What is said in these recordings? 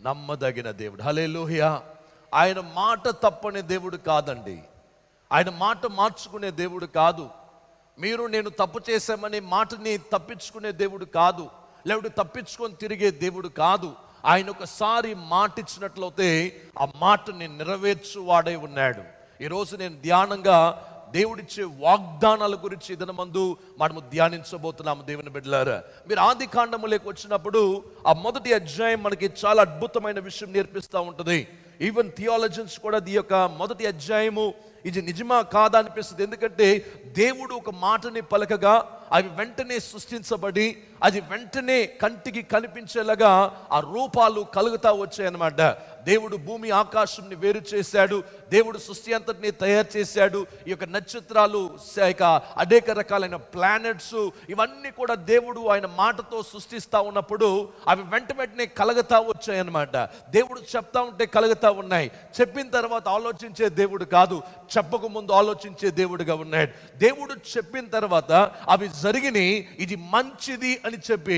నమ్మదగిన దేవుడు. హల్లెలూయా. ఆయన మాట తప్పని దేవుడు కాదండి. ఆయన మాట మార్చుకునే దేవుడు కాదు. మీరు నేను తప్పు చేశామని మాటని తప్పించుకునే దేవుడు కాదు, లేకపోతే తప్పించుకొని తిరిగే దేవుడు కాదు. ఆయన ఒకసారి మాట ఇచ్చినట్లయితే ఆ మాటని నెరవేర్చువాడై ఉన్నాడు. ఈరోజు నేను ధ్యానంగా దేవుడిచ్చే వాగ్దానాల గురించి దినమందు మనము ధ్యానించబోతున్నాము. దేవుని బిడ్డలారా, మీరు ఆది కాండములోకి వచ్చినప్పుడు ఆ మొదటి అధ్యాయం మనకి చాలా అద్భుతమైన విషయం నేర్పిస్తూ ఉంటుంది. ఈవెన్ థియాలజన్స్ కూడా ఈ యొక్క మొదటి అధ్యాయము ఇది నిజమా కాదా అనిపిస్తుంది. ఎందుకంటే దేవుడు ఒక మాటని పలకగా అవి వెంటనే సృష్టించబడి అది వెంటనే కంటికి కనిపించేలాగా ఆ రూపాలు కలుగుతా వచ్చాయన్నమాట. దేవుడు భూమి ఆకాశంని వేరు చేశాడు. దేవుడు సృష్టి అంతటిని తయారు చేశాడు. ఈ యొక్క నక్షత్రాలు, అనేక రకాలైన ప్లానెట్స్, ఇవన్నీ కూడా దేవుడు ఆయన మాటతో సృష్టిస్తూ ఉన్నప్పుడు అవి వెంటనే కలుగుతా వచ్చాయన్నమాట. దేవుడు చెప్తా ఉంటే కలుగుతా ఉన్నాయి. చెప్పిన తర్వాత ఆలోచించే దేవుడు కాదు, చెప్పక ముందు ఆలోచించే దేవుడుగా ఉన్నాడు. దేవుడు చెప్పిన తర్వాత అవి జరిగినాయి, ఇది మంచిది అని చెప్పి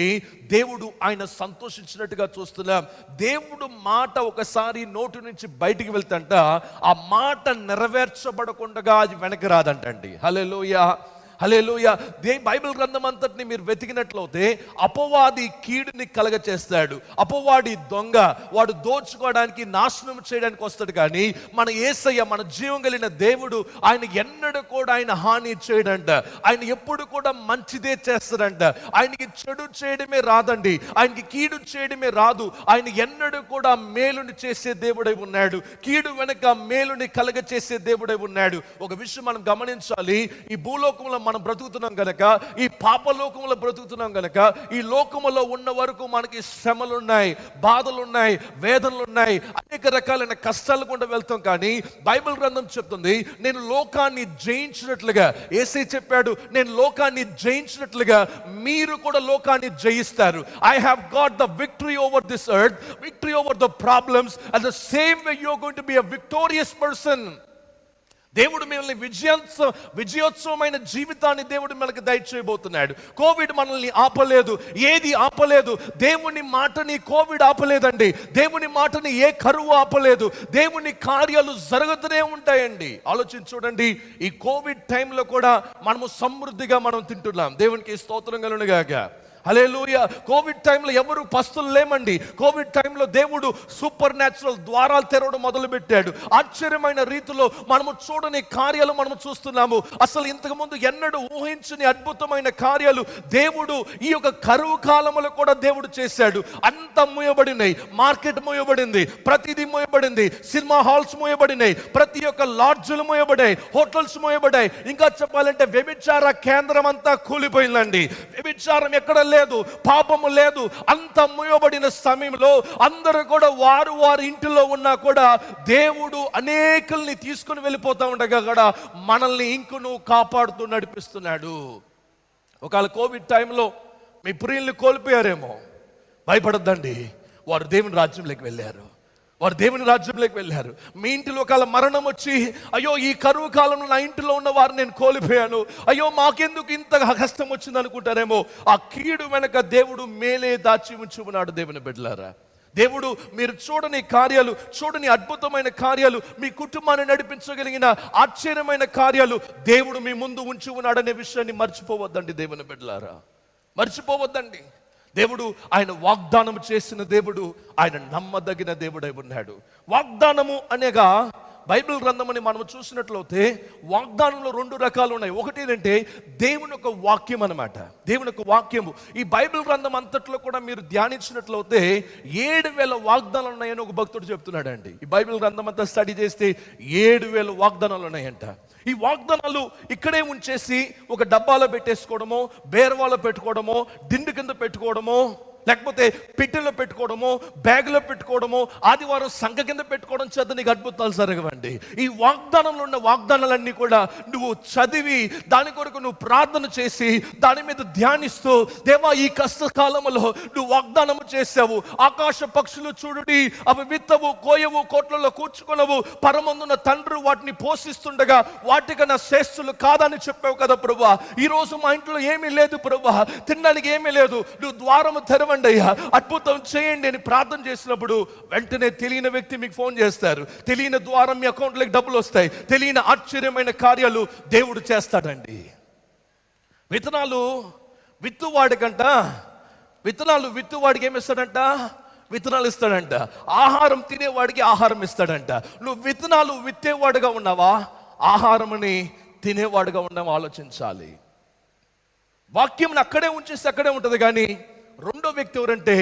దేవుడు ఆయన సంతోషించినట్టుగా చూస్తున్నాం. దేవుడు మాట ఒకసారి నోటి నుంచి బయటికి వెళ్తంట, ఆ మాట నెరవేర్చబడకుండా అది వెనక్కి రాదంటండి. హల్లెలూయా, హల్లెలూయా. బైబిల్ గ్రంథం అంతటిని మీరు వెతికినట్లయితే అపవాది కీడుని కలగ చేస్తాడు. అపవాది దొంగ, వాడు దోచుకోవడానికి, నాశనం చేయడానికి వస్తాడు. కానీ మన యేసయ్య, మన జీవం కలిగిన దేవుడు, ఆయన ఎన్నడూ కూడా ఆయన హాని చేయడంట. ఆయన ఎప్పుడు కూడా మంచిదే చేస్తాడంట. ఆయనకి చెడు చేయడమే రాదండి, ఆయనకి కీడు చేయడమే రాదు. ఆయన ఎన్నడూ కూడా మేలుని చేసే దేవుడై ఉన్నాడు. కీడు వెనక మేలుని కలగ చేసే దేవుడై ఉన్నాడు. ఒక విషయం మనం గమనించాలి. ఈ భూలోకంలో మనం బ్రతుకుతున్నాం గనక, ఈ పాపలోకంలో బ్రతుకుతున్నాం గనక, ఈ లోకములో ఉన్న వరకు మనకి శ్రమలు ఉన్నాయి, బాధలు ఉన్నాయి, వేదనలు ఉన్నాయి, అనేక రకాలైన కష్టాలు కూడా వెళ్తాం. కానీ బైబిల్ గ్రంథం చెప్తుంది, నేను లోకాన్ని జయించినట్లుగా, యేసయ్య చెప్పాడు, నేను లోకాన్ని జయించినట్లుగా మీరు కూడా లోకాన్ని జయిస్తారు. I have got the victory over this earth, victory over the problems, and the same way you are going to be a victorious person. దేవుడు మిమ్మల్ని విజయోత్సవమైన జీవితాన్ని దేవుడు మనకు దయచేయబోతున్నాడు. కోవిడ్ మనల్ని ఆపలేదు, ఏది ఆపలేదు. దేవుని మాటని కోవిడ్ ఆపలేదండి. దేవుని మాటని ఏ కరువు ఆపలేదు. దేవుని కార్యాలు జరుగుతూనే ఉంటాయండి. ఆలోచించి చూడండి, ఈ కోవిడ్ టైంలో కూడా మనము సమృద్ధిగా మనం తింటున్నాం. దేవునికి స్తోత్రం కలుగునుగాక. హల్లెలూయా. కోవిడ్ టైంలో ఎవరు పస్తులు లేమండి. కోవిడ్ టైంలో దేవుడు సూపర్ న్యాచురల్ ద్వారాలు తెరవడం మొదలు పెట్టాడు. ఆశ్చర్యమైన రీతిలో మనము చూడని కార్యాలు మనము చూస్తున్నాము. అసలు ఇంతకుముందు ఎన్నడూ ఊహించని అద్భుతమైన కార్యాలు దేవుడు ఈ యొక్క కరువు కాలంలో కూడా దేవుడు చేశాడు. అంత మూయబడినాయి, మార్కెట్ మూయబడింది, ప్రతిదీ మూయబడింది, సినిమా హాల్స్ మూయబడినాయి, ప్రతి ఒక్క లాడ్జులు మూయబడాయి, హోటల్స్ మూయబడాయి. ఇంకా చెప్పాలంటే వ్యభిచార కేంద్రం అంతా కూలిపోయిందండి. వ్యభిచారం ఎక్కడ లేదు, పాపము లేదు. అంత మూయబడిన సమయంలో అందరూ కూడా వారు వారి ఇంటిలో ఉన్నా కూడా దేవుడు అనేకుల్ని తీసుకుని వెళ్ళిపోతా ఉండగా కూడా మనల్ని ఇంకును కాపాడుతూ నడిపిస్తున్నాడు. ఒకవేళ కోవిడ్ టైంలో మీ ప్రియుల్ని కోల్పోయారేమో, భయపడద్దండి. వారు దేవుని రాజ్యంలోకి వెళ్ళారు. వారు దేవుని రాజ్యంలోకి వెళ్ళారు. మీ ఇంటిలో ఒకవేళ మరణం వచ్చి, అయ్యో ఈ కరువు కాలంలో నా ఇంటిలో ఉన్న వారు నేను కోల్పోయాను, అయ్యో మాకెందుకు ఇంత కష్టం వచ్చింది అనుకుంటారేమో. ఆ కీడు వెనక దేవుడు మేలే దాచి ఉంచి ఉన్నాడు. దేవుని బిడ్డలారా, దేవుడు మీరు చూడని కార్యాలు, చూడని అద్భుతమైన కార్యాలు, మీ కుటుంబాన్ని నడిపించగలిగిన ఆశ్చర్యమైన కార్యాలు దేవుడు మీ ముందు ఉంచి ఉన్నాడనే విషయాన్ని మర్చిపోవద్దండి. దేవుని బిడ్డలారా, మర్చిపోవద్దండి. దేవుడు ఆయన వాగ్దానం చేసిన దేవుడు, ఆయన నమ్మదగిన దేవుడై ఉన్నాడు. వాగ్దానము అనగా బైబిల్ గ్రంథమని మనం చూసినట్లయితే వాగ్దానంలో రెండు రకాలు ఉన్నాయి. ఒకటి ఏంటంటే దేవుని యొక్క వాక్యం అనమాట. దేవుని యొక్క వాక్యము ఈ బైబిల్ గ్రంథం అంతట్లో కూడా మీరు ధ్యానించినట్లయితే 7,000 వాగ్దానాలు ఉన్నాయని ఒక భక్తుడు చెప్తున్నాడు అండి. ఈ బైబిల్ గ్రంథం అంతా స్టడీ చేస్తే 7,000 వాగ్దానాలు ఉన్నాయంట. ఈ వాగ్దానాలు ఇక్కడే ఉంచేసి ఒక డబ్బాలో పెట్టేసుకోవడమో, బేరవాలో పెట్టుకోవడమో, దిండు కింద పెట్టుకోవడమో, లేకపోతే పెట్టెలో పెట్టుకోవడమో, బ్యాగ్లో పెట్టుకోవడమో, ఆదివారం సంఘ కింద పెట్టుకోవడం చేత నీకు అద్భుతాలు జరగవండి. ఈ వాగ్దానంలో ఉన్న వాగ్దానాలన్నీ కూడా నువ్వు చదివి దాని కొరకు నువ్వు ప్రార్థన చేసి దాని మీద ధ్యానిస్తూ, దేవా ఈ కష్టకాలంలో నువ్వు వాగ్దానము చేసావు, ఆకాశ పక్షులు చూడుడి, అవి విత్తవు, కోయవు, కోట్లలో కూర్చుకొనవు, పరమందున తండ్రి వాటిని పోషిస్తుండగా వాటికన్నా శ్రేష్ఠులు కాదని చెప్పావు కదా ప్రభువా. ఈ రోజు మా ఇంట్లో ఏమీ లేదు ప్రభువా, తినడానికి ఏమీ లేదు, నువ్వు ద్వారము తెరవ ఇవ్వండి అయ్యా, అద్భుతం చేయండి అని ప్రార్థన చేసినప్పుడు వెంటనే తెలియని వ్యక్తి మీకు ఫోన్ చేస్తారు, తెలియని ద్వారా మీ అకౌంట్లోకి డబ్బులు వస్తాయి, తెలియని ఆశ్చర్యమైన కార్యాలు దేవుడు చేస్తాడండి. విత్తనాలు విత్తువాడికి ఏమిస్తాడంట? విత్తనాలు ఇస్తాడంట. ఆహారం తినేవాడికి ఆహారం ఇస్తాడంట. నువ్వు విత్తనాలు విత్తేవాడుగా ఉన్నావా, ఆహారముని తినేవాడుగా ఉన్నావా ఆలోచించాలి. వాక్యంని అక్కడే ఉంచేసి అక్కడే ఉంటుంది, కానీ రెండో వ్యక్తి ఎవరంటే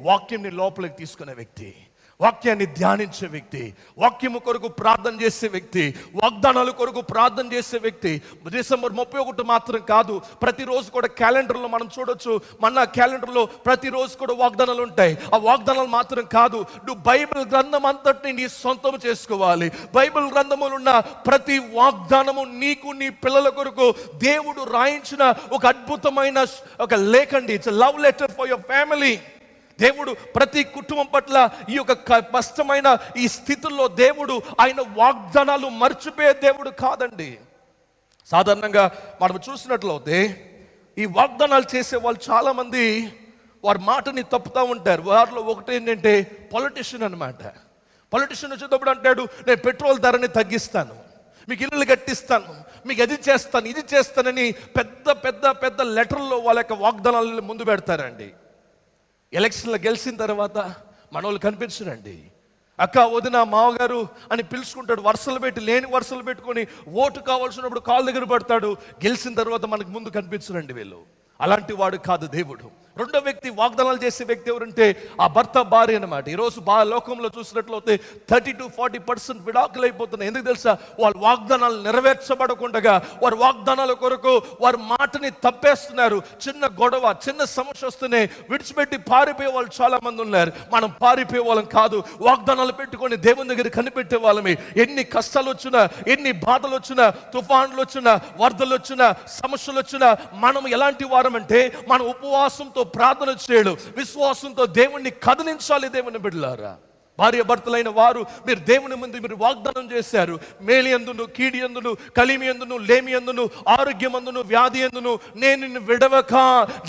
వాక్యంని లోపలికి తీసుకునే వ్యక్తి, వాక్యాన్ని ధ్యానించే వ్యక్తి, వాక్యము కొరకు ప్రార్థన చేసే వ్యక్తి, వాగ్దానాల కొరకు ప్రార్థన చేసే వ్యక్తి. డిసెంబర్ 31 మాత్రం కాదు, ప్రతిరోజు కూడా క్యాలెండర్లో మనం చూడొచ్చు. మన క్యాలెండర్లో ప్రతిరోజు కూడా వాగ్దానాలు ఉంటాయి. ఆ వాగ్దానాలు మాత్రం కాదు, నువ్వు బైబిల్ గ్రంథం అంతటిని నీ సొంతం చేసుకోవాలి. బైబిల్ గ్రంథములో ఉన్న ప్రతి వాగ్దానము నీకు, నీ పిల్లల కొరకు దేవుడు రాయించిన ఒక అద్భుతమైన ఒక లేఖండి. It's love letter for your family. దేవుడు ప్రతి కుటుంబం పట్ల ఈ యొక్క కష్టమైన ఈ స్థితుల్లో దేవుడు ఆయన వాగ్దానాలు మర్చిపోయే దేవుడు కాదండి. సాధారణంగా మనం చూసినట్లయితే ఈ వాగ్దానాలు చేసే వాళ్ళు చాలామంది వారి మాటని తప్పుతూ ఉంటారు. వారిలో ఒకటి ఏంటంటే పొలిటీషియన్ అనమాట. పొలిటీషియన్ వచ్చేటప్పుడు అంటాడు, నేను పెట్రోల్ ధరని తగ్గిస్తాను, మీకు ఇల్లు కట్టిస్తాను, మీకు అది చేస్తాను, ఇది చేస్తానని పెద్ద పెద్ద పెద్ద లెటర్లో వాళ్ళ యొక్క వాగ్దానాలను ముందు పెడతారండి. ఎలక్షన్లో గెలిచిన తర్వాత మనోళ్ళు కనిపించరండి. అక్క, వదిన, మావగారు అని పిలుచుకుంటాడు, వరుసలు పెట్టి లేని వరుసలు పెట్టుకొని ఓటు కావాల్సినప్పుడు కాళ్ళ దగ్గర పడతాడు. గెలిచిన తర్వాత మనకు ముందు కనిపించరండి వీళ్ళు. అలాంటి వాడు కాదు దేవుడు. రెండో వ్యక్తి వాగ్దానాలు చేసే వ్యక్తి ఎవరంటే ఆ భర్త, భార్య అనమాట. ఈరోజు లోకంలో చూసినట్లయితే 30-40% విడాకులు అయిపోతున్నాయి. ఎందుకు తెలుసా? వాళ్ళ వాగ్దానాలు నెరవేర్చబడకుండా వారి వాగ్దానాల కొరకు వారి మాటని తప్పేస్తున్నారు. చిన్న గొడవ, చిన్న సమస్య వస్తేనే విడిచిపెట్టి పారిపోయే వాళ్ళు చాలా మంది ఉన్నారు. మనం పారిపోయే వాళ్ళం కాదు, వాగ్దానాలు పెట్టుకొని దేవుని దగ్గర కనిపెట్టే వాళ్ళమే. ఎన్ని కష్టాలు వచ్చినా, ఎన్ని బాధలు వచ్చినా, తుఫాన్లు వచ్చినా, వరదలు వచ్చినా, సమస్యలు వచ్చినా, మనం ఎలాంటి వారం అంటే మన ఉపవాసంతో ప్రార్థన చేయడం, విశ్వాసంతో దేవుణ్ణి కదిలించాలి. దేవుని బిడ్డలారా, భార్య భర్తలైన వారు మీరు దేవుని ముందు మీరు వాగ్దానం చేశారు. మేలి అందును, కీడి అందును, కలిమి అందును, లేమి అందును, ఆరోగ్యం అందును, వ్యాధి అందును నేను నిన్ను విడవక,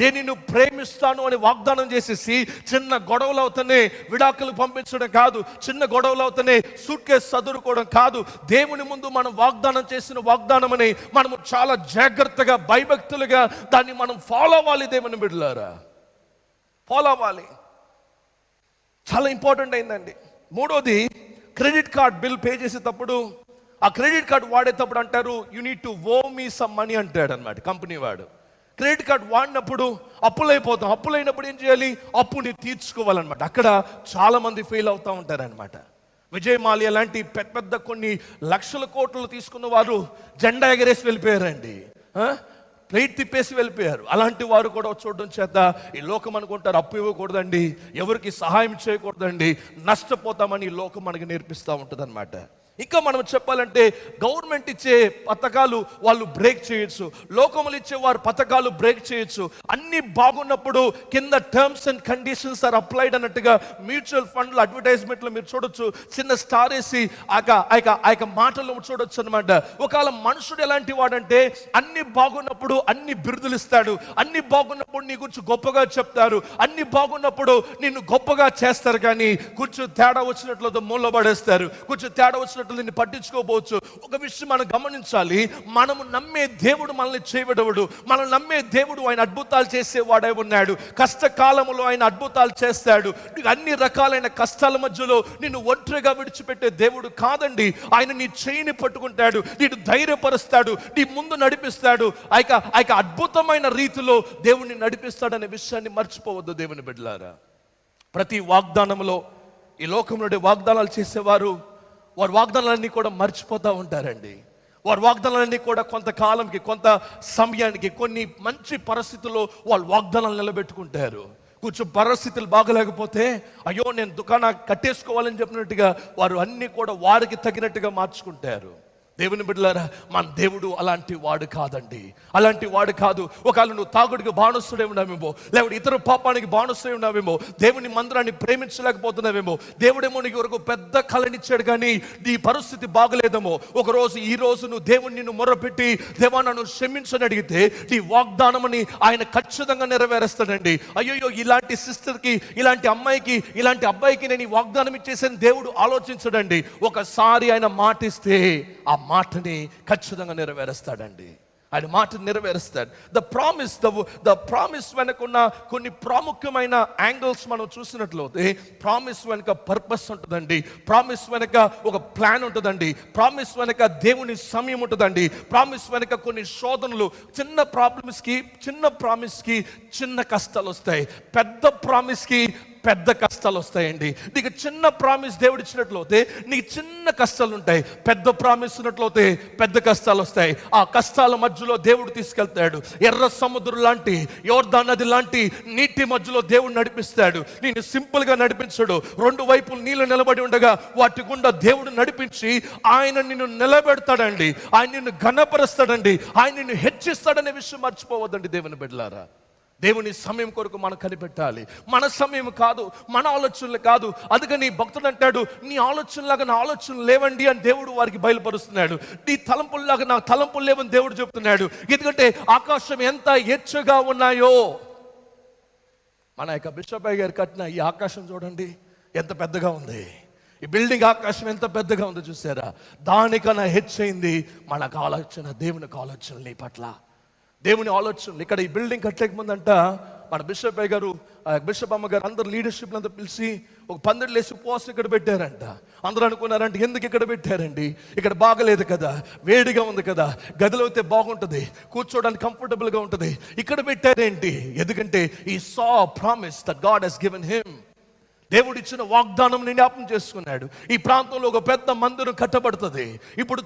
నేను నిన్ను ప్రేమిస్తాను అని వాగ్దానం చేసేసి చిన్న గొడవలు అవుతానే విడాకులు పంపించడం కాదు, చిన్న గొడవలు అవుతానే సూట్ కేసు చదువుకోవడం కాదు. దేవుని ముందు మనం వాగ్దానం చేసిన వాగ్దానం అని మనము చాలా జాగ్రత్తగా భయభక్తులుగా దాన్ని మనం ఫాలో అవ్వాలి. దేవుని బిడ్డలారా, ఫాలో అవ్వాలి. చాలా ఇంపార్టెంట్ అయిందండి. మూడోది, క్రెడిట్ కార్డ్ బిల్ పే చేసేటప్పుడు ఆ క్రెడిట్ కార్డ్ వాడేటప్పుడు అంటారు, you need to owe me some money అంటాడు అనమాట కంపెనీ వాడు. క్రెడిట్ కార్డ్ వాడినప్పుడు అప్పులైపోతాం. అప్పులైనప్పుడు ఏం చేయాలి? అప్పుని తీర్చుకోవాలన్నమాట. అక్కడ చాలా మంది ఫెయిల్ అవుతూ ఉంటారనమాట. విజయ్ మాల్యా లాంటి పెద్ద పెద్ద కొన్ని లక్షల కోట్లు తీసుకున్న వారు జెండా ఎగరేసి వెళ్ళిపోయారండి, ప్లేట్ తిప్పేసి వెళ్ళిపోయారు. అలాంటి వారు కూడా చూడడం చేత ఈ లోకం అనుకుంటారు అప్పు ఇవ్వకూడదండి, ఎవరికి సహాయం చేయకూడదండి, నష్టపోతామని ఈ లోకం మనకి నేర్పిస్తూ ఉంటుంది అనమాట. ఇంకా మనం చెప్పాలంటే గవర్నమెంట్ ఇచ్చే పథకాలు వాళ్ళు బ్రేక్ చేయొచ్చు, లోకములు ఇచ్చే వారు పథకాలు బ్రేక్ చేయొచ్చు. అన్ని బాగున్నప్పుడు కింద terms and conditions are applied అన్నట్టుగా మ్యూచువల్ ఫండ్లు అడ్వర్టైజ్మెంట్లు మీరు చూడొచ్చు. చిన్న స్టార్ వేసి ఆ మాటలు చూడొచ్చు అనమాట. ఒకవేళ మనుషుడు ఎలాంటి వాడంటే అన్ని బాగున్నప్పుడు అన్ని బిరుదులు ఇస్తాడు, అన్ని బాగున్నప్పుడు నీ గురించి గొప్పగా చెప్తారు, అన్ని బాగున్నప్పుడు నిన్ను గొప్పగా చేస్తారు. కానీ కొంచెం తేడా వచ్చినట్లయితే మూల పడేస్తారు, కొంచెం తేడా వచ్చినట్లు నిన్ను పట్టించుకోవచ్చు. ఒక విషయం మనం గమనించాలి, మనము నమ్మే దేవుడు మనల్ని చేయబడవుడు. మనం నమ్మే దేవుడు ఆయన అద్భుతాలు చేసేవాడై ఉన్నాడు. కష్టకాలంలో ఆయన అద్భుతాలు చేస్తాడు. అన్ని రకాలైన కష్టాల మధ్యలో నిన్ను ఒంటరిగా విడిచిపెట్టే దేవుడు కాదండి. ఆయన నీ చేయిని పట్టుకుంటాడు, నిన్ను ధైర్యపరుస్తాడు, నీ ముందు నడిపిస్తాడు. ఆయన అద్భుతమైన రీతిలో దేవుణ్ణి నడిపిస్తాడనే విషయాన్ని మర్చిపోవద్దు దేవుని బిడ్డలారా. ప్రతి వాగ్దానంలో ఈ లోకంలో వాగ్దానాలు చేసేవారు వారి వాగ్దానాలన్నీ కూడా మర్చిపోతూ ఉంటారండి. వారి వాగ్దానాలన్నీ కూడా కొంతకాలంకి, కొంత సమయానికి, కొన్ని మంచి పరిస్థితుల్లో వాళ్ళు వాగ్దానాలు నిలబెట్టుకుంటారు. కొంచెం పరిస్థితులు బాగలేకపోతే అయ్యో నేను దుకాణం కట్టేసుకోవాలని చెప్పినట్టుగా వారు అన్నీ కూడా వారికి తగినట్టుగా మార్చుకుంటారు. దేవుని బిడ్డలారా, మన దేవుడు అలాంటి వాడు కాదండి, అలాంటి వాడు కాదు. ఒకవేళ నువ్వు తాగుడికి బానిసుడే ఉన్నావేమో, లేకపోతే ఇతర పాపానికి బానిసుడే ఉన్నావేమో, దేవుని మందిరాన్ని ప్రేమించలేకపోతున్నావేమో, దేవుడేమో నీకు వరకు పెద్ద కళనిచ్చాడు కానీ నీ పరిస్థితి బాగలేదేమో. ఒకరోజు ఈ రోజు నువ్వు దేవుని నిన్ను మొర్రపెట్టి, దేవా నన్ను క్షమించని అడిగితే నీ వాగ్దానమని ఆయన ఖచ్చితంగా నెరవేరుస్తాడండి. అయ్యో ఇలాంటి సిస్టర్కి, ఇలాంటి అమ్మాయికి, ఇలాంటి అబ్బాయికి నేను ఈ వాగ్దానం ఇచ్చేసాను దేవుడు ఆలోచించడండి. ఒకసారి ఆయన మాటిస్తే ఆ మాటని ఖచ్చితంగా నెరవేరుస్తాడండి. ఆయన మాట నెరవేరుస్తాడు. ద ప్రామిస్ వెనకున్న కొన్ని ప్రాముఖ్యమైన యాంగిల్స్ మనం చూసినట్లయితే, ప్రామిస్ వెనక పర్పస్ ఉంటుందండి, ప్రామిస్ వెనక ఒక ప్లాన్ ఉంటుందండి, ప్రామిస్ వెనక దేవుని సమయం ఉంటుందండి, ప్రామిస్ వెనక కొన్ని శోధనలు. చిన్న ప్రామిస్కి చిన్న కష్టాలు వస్తాయి, పెద్ద ప్రామిస్కి పెద్ద కష్టాలు వస్తాయండి. నీకు చిన్న ప్రామిస్ దేవుడు ఇచ్చినట్లయితే నీకు చిన్న కష్టాలు ఉంటాయి, పెద్ద ప్రామిస్ ఉన్నట్లయితే పెద్ద కష్టాలు వస్తాయి. ఆ కష్టాల మధ్యలో దేవుడు తీసుకెళ్తాడు. ఎర్ర సముద్రం లాంటి, యోర్దాను నది లాంటి నీటి మధ్యలో దేవుడు నడిపిస్తాడు. నేను సింపుల్ గా నడిపించడు. రెండు వైపులు నీళ్లు నిలబడి ఉండగా వాటి గుండా దేవుడు నడిపించి ఆయన నిన్ను నిలబెడతాడండి, ఆయన నిన్ను ఘనపరుస్తాడండి, ఆయన నిన్ను హెచ్చిస్తాడనే విషయం మర్చిపోవద్దండి దేవుని బిడ్డలారా. దేవుని సమయం కొరకు మనం కనిపెట్టాలి. మన సమయం కాదు, మన ఆలోచనలు కాదు. అందుకని భక్తుడు అంటాడు, నీ ఆలోచనలాగా నా ఆలోచనలు లేవండి అని దేవుడు వారికి బయలుపరుస్తున్నాడు. నీ తలంపుల్లాగా నా తలంపులు లేవని దేవుడు చెప్తున్నాడు. ఎందుకంటే ఆకాశం ఎంత ఎత్తుగా ఉన్నాయో, మన యొక్క బిషప్ గారు కట్టిన ఈ ఆకాశం చూడండి ఎంత పెద్దగా ఉంది. ఈ బిల్డింగ్ ఆకాశం ఎంత పెద్దగా ఉందో చూసారా? దానికన్నా హెచ్చైంది మనకు ఆలోచన, దేవునికి ఆలోచనలు నీ పట్ల, దేవుని ఆలోచనలు. ఇక్కడ ఈ బిల్డింగ్ కట్టలేక ముందంట మన బిషప్ గారు, బిషప్ అమ్మగారు అందరు లీడర్షిప్ అంతా పిలిచి ఒక 12 లేసి ఉపవాసం ఇక్కడ పెట్టారంట. అందరూ అనుకున్నారంటే ఎందుకు ఇక్కడ పెట్టారండి, ఇక్కడ బాగలేదు కదా, వేడిగా ఉంది కదా, గదిలో అయితే బాగుంటుంది, కూర్చోడానికి కంఫర్టబుల్గా ఉంటుంది, ఇక్కడ పెట్టారేంటి? ఎందుకంటే ఈ saw promise that God has given him. దేవుడు ఇచ్చిన వాగ్దానం జ్ఞాపకం చేసుకున్నాడు. ఈ ప్రాంతంలో ఒక పెద్ద మందిరం కట్టబడుతుంది. ఇప్పుడు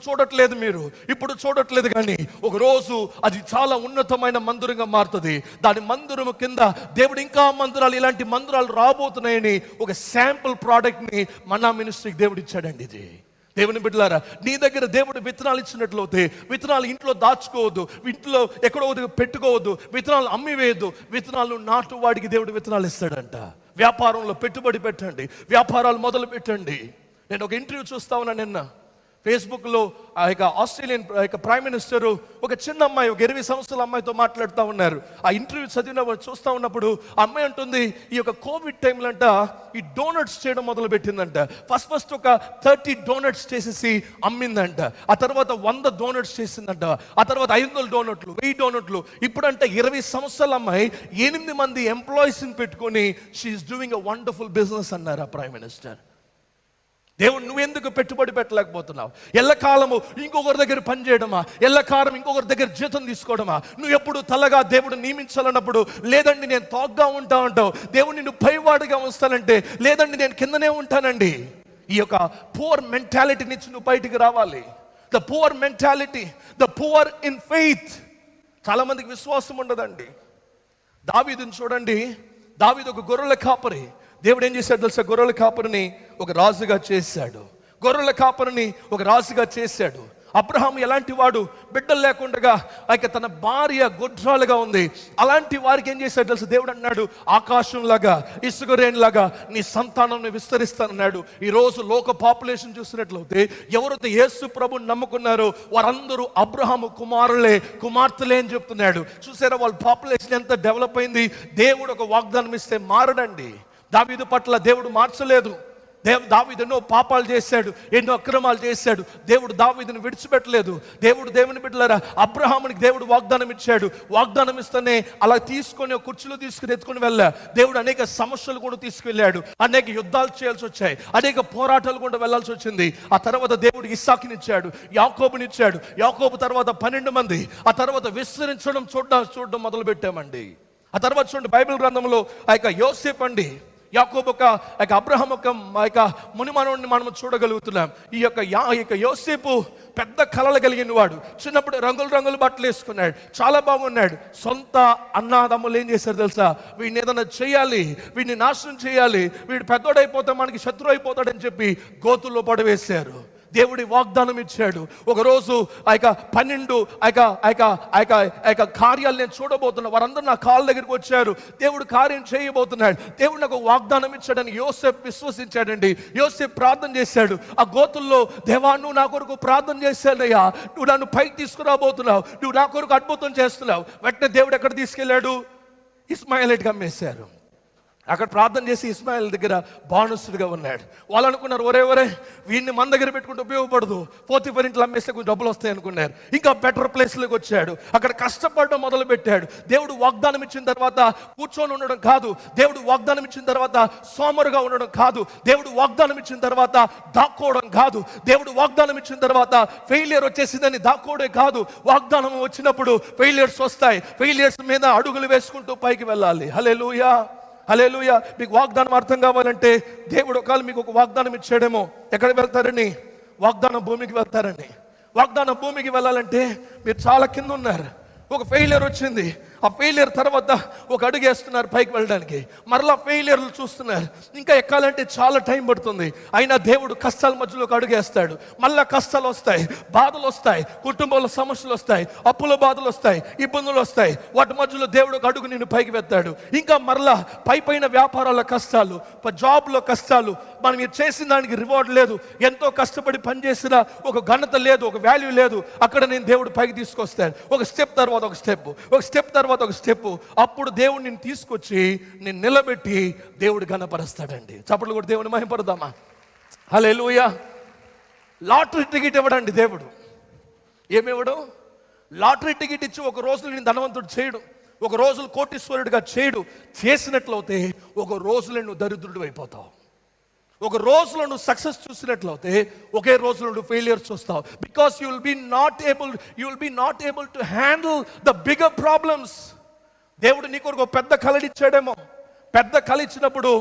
చూడట్లేదు కానీ ఒక రోజు అది చాలా ఉన్నతమైన మందిరంగా మారుతుంది. దాని మందిరం కింద దేవుడు ఇంకా మందిరాలు, ఇలాంటి మందిరాలు రాబోతున్నాయని ఒక శాంపుల్ ప్రోడక్ట్ ని మన మినిస్ట్రీకి దేవుడు ఇచ్చాడండి. ఇది దేవుని బిడ్డలారా, నీ దగ్గర దేవుడు విత్తనాలు ఇచ్చినట్లయితే విత్తనాలు ఇంట్లో దాచుకోవద్దు, ఇంట్లో ఎక్కడో పెట్టుకోవద్దు, విత్తనాలు అమ్మివేయద్దు. విత్తనాలు నాటువాడికి దేవుడు విత్తనాలు ఇస్తాడంట. వ్యాపారంలో పెట్టుబడి పెట్టండి, వ్యాపారాలు మొదలు పెట్టండి. నేను ఒక ఇంటర్వ్యూ చూస్తా ఉన్నా నిన్న ఫేస్బుక్లో. ఆ యొక్క ఆస్ట్రేలియన్ ప్రైమ్ మినిస్టర్ ఒక చిన్న అమ్మాయి, ఒక 20 సంవత్సరాల అమ్మాయితో మాట్లాడుతూ ఉన్నారు. ఆ ఇంటర్వ్యూ చూస్తూ ఉన్నప్పుడు ఆ అమ్మాయి అంటుంది, ఈ యొక్క కోవిడ్ టైంలో అంట ఈ డోనట్స్ చేయడం మొదలు పెట్టిందంట. ఫస్ట్ ఒక 30 డోనట్స్ చేసేసి అమ్మిందంట. ఆ తర్వాత 100 డోనట్స్ చేసిందంట. ఆ తర్వాత 500 డోనట్లు, 1000 డోనట్లు. ఇప్పుడంట 20 సంవత్సరాల అమ్మాయి 8 మంది ఎంప్లాయీస్ని పెట్టుకొని she's doing a wonderful business అన్నారు ఆ ప్రైమ్ మినిస్టర్. దేవుడు నువ్వెందుకు పెట్టుబడి పెట్టలేకపోతున్నావు? ఎల్లకాలము ఇంకొకరి దగ్గర పనిచేయడమా, ఎల్లకాలం ఇంకొకరి దగ్గర జీతం తీసుకోవడమా? నువ్వు ఎప్పుడు తలగా దేవుడు నియమించాలన్నప్పుడు లేదండి నేను తోగ్గా ఉంటా అంటావు, దేవుడు నిన్ను పైవాడుగా ఉంచాలంటే లేదండి నేను కిందనే ఉంటానండి. ఈ యొక్క పూర్ మెంటాలిటీ నుంచి నువ్వు బయటికి రావాలి. The poor mentality, the poor in faith. చాలా మందికి విశ్వాసం ఉండదండి. దావీదుని చూడండి, దావీదు ఒక గొర్రెల కాపరి. దేవుడు ఏం చేశాడు తెలుసా? గొర్రెల కాపరిని ఒక రాజుగా చేశాడు. అబ్రహాం ఎలాంటి వాడు? బిడ్డలు లేకుండా తన భార్య గొడ్రాలుగా ఉంది. అలాంటి వారికి ఏం చేశాడు తెలుసు? దేవుడు అన్నాడు, ఆకాశంలాగా ఇసుకరేణిలాగా నీ సంతానం విస్తరిస్తానన్నాడు. ఈరోజు లోక పాపులేషన్ చూసినట్లయితే ఎవరైతే యేసు ప్రభుని నమ్ముకున్నారో వారందరూ అబ్రహాము కుమార్తెలే అని చెప్తున్నాడు. చూసారా వాళ్ళ పాపులేషన్ ఎంత డెవలప్ అయింది? దేవుడు ఒక వాగ్దానం ఇస్తే మారడండి. దావీదు పట్ల దేవుడు మార్చలేదు. దావీదు ఎన్నో పాపాలు చేశాడు, ఎన్నో అక్రమాలు చేశాడు. దేవుడు దావీదుని విడిచిపెట్టలేదు. దేవుని బిడ్డలారా, అబ్రహామునికి దేవుడు వాగ్దానం ఇచ్చాడు. వాగ్దానం ఇస్తేనే అలా తీసుకొని కుర్చీలో తీసుకుని ఎత్తుకుని వెళ్ళా. దేవుడు అనేక సమస్యలు కూడా తీసుకెళ్ళాడు. అనేక యుద్ధాలు చేయాల్సి వచ్చాయి, అనేక పోరాటాలు కూడా వెళ్లాల్సి వచ్చింది. ఆ తర్వాత దేవుడు ఇస్సాకునిచ్చాడు, యాకోబునిచ్చాడు. యాకోబు తర్వాత 12 మంది. ఆ తర్వాత విస్తరించడం చూడడం మొదలు పెట్టామండి. ఆ తర్వాత చూడండి బైబిల్ గ్రంథంలో ఆ యొక్క యోసేపు అండి, యాకోబు ఒక అబ్రహాం ఒక మునిమానవుడిని మనం చూడగలుగుతున్నాం. ఈ యొక్క యోసేపు పెద్ద కళలు కలిగిన వాడు. చిన్నప్పుడు రంగులు బట్టలు వేసుకున్నాడు, చాలా బాగున్నాడు. సొంత అన్నదమ్ములు ఏం చేశారు తెలుసా? వీడిని ఏదైనా చేయాలి, వీడిని నాశనం చేయాలి, వీడు పెద్దోడైపోతే మనకి శత్రువు అయిపోతాడని చెప్పి గోతుల్లో పడవేశారు. దేవుడి వాగ్దానం ఇచ్చాడు. ఒకరోజు ఆ యొక్క 12 కార్యాలు నేను చూడబోతున్నా, వారందరూ నా కాళ్ళ దగ్గరికి వచ్చారు, దేవుడు కార్యం చేయబోతున్నాడు, దేవుడు నాకు వాగ్దానం ఇచ్చాడని యోసేపు విశ్వసించాడండి. యోసేపు ప్రార్థన చేశాడు. ఆ గోతుల్లో, దేవా నువ్వు నా కొరకు ప్రార్థన చేశాడయ్యా, నువ్వు నన్ను పైకి తీసుకురాబోతున్నావు, నువ్వు నా కొరకు అద్భుతం చేస్తున్నావు. వెంటనే దేవుడు ఎక్కడ తీసుకెళ్ళాడు? ఇస్మాయిలీట్కి అమ్మేశారు. అక్కడ ప్రార్థన చేసి ఇస్మాయిల్ దగ్గర బానిసుడిగా ఉన్నాడు. వాళ్ళు అనుకున్నారు, ఒరే వీడిని మన దగ్గర పెట్టుకుంటే ఉపయోగపడదు, పోతిఫర్ ఇంట్లో అమ్మేస్తే కొంచెం డబ్బులు వస్తాయి అనుకున్నారు. ఇంకా బెటర్ ప్లేస్లోకి వచ్చాడు. అక్కడ కష్టపడడం మొదలు పెట్టాడు. దేవుడు వాగ్దానం ఇచ్చిన తర్వాత కూర్చొని ఉండడం కాదు, దేవుడు వాగ్దానం ఇచ్చిన తర్వాత సోమరుగా ఉండడం కాదు, దేవుడు వాగ్దానం ఇచ్చిన తర్వాత దాక్కోవడం కాదు, దేవుడు వాగ్దానం ఇచ్చిన తర్వాత ఫెయిలియర్ వచ్చేసిందని దాక్కోవడే కాదు. వాగ్దానం వచ్చినప్పుడు ఫెయిలియర్స్ వస్తాయి, ఫెయిలియర్స్ మీద అడుగులు వేసుకుంటూ పైకి వెళ్ళాలి. హల్లెలూయా, హల్లెలూయా. మీకు వాగ్దానం అర్థం కావాలంటే, దేవుడు ఒకవేళ మీకు ఒక వాగ్దానం ఇచ్చాడేమో, ఎక్కడికి వెళ్తారని? వాగ్దానం భూమికి వెళ్తారని. వాగ్దానం భూమికి వెళ్ళాలంటే మీరు చాలా కింద ఉన్నారు. ఒక ఫెయిలియర్ వచ్చింది, ఆ ఫెయిలియర్ తర్వాత ఒక అడుగు వేస్తున్నారు పైకి వెళ్ళడానికి, మరలా ఫెయిలియర్లు చూస్తున్నారు. ఇంకా ఎక్కాలంటే చాలా టైం పడుతుంది. అయినా దేవుడు కష్టాల మధ్యలో ఒక అడుగు వేస్తాడు. మళ్ళా కష్టాలు వస్తాయి, బాధలు వస్తాయి, కుటుంబంలో సమస్యలు వస్తాయి, అప్పుల బాధలు వస్తాయి, ఇబ్బందులు వస్తాయి. వాటి మధ్యలో దేవుడు ఒక అడుగు నిన్ను పైకి వెత్తాడు. ఇంకా మరలా పైన వ్యాపారాల కష్టాలు, జాబ్లో కష్టాలు, మనం చేసిన దానికి రివార్డ్ లేదు, ఎంతో కష్టపడి పనిచేసిన ఒక ఘనత లేదు, ఒక వాల్యూ లేదు. అక్కడ నేను దేవుడు పైకి తీసుకొస్తాను. ఒక స్టెప్ తర్వాత ఒక స్టెప్, ఒక స్టెప్ తర్వాత ఒక స్టెప్. అప్పుడు దేవుడు నిన్ను తీసుకొచ్చి నేను నిలబెట్టి దేవుడు ఘనపరుస్తాడండి. చప్పట్లు కూడా దేవుని మహిమపడదామా? హల్లెలూయా. లాటరీ టికెట్ ఇవ్వడండి దేవుడు. ఏమివ్వడు? లాటరీ టికెట్ ఇచ్చి ఒక రోజులో నేను ధనవంతుడు చేయడు, ఒక రోజులు కోటీశ్వరుడిగా చేయడు. చేసినట్లయితే ఒక రోజులో నువ్వు దరిద్రుడు అయిపోతావు. ఒక రోజులో నువ్వు సక్సెస్ చూసినట్లయితే ఒకే రోజులో నువ్వు ఫెయిలియర్ చూస్తావు. Because you will be not able to handle the bigger problems. దేవుడు నీ కొరకు పెద్ద కళనిచ్చాడేమో, పెద్ద కళ ఇచ్చినప్పుడు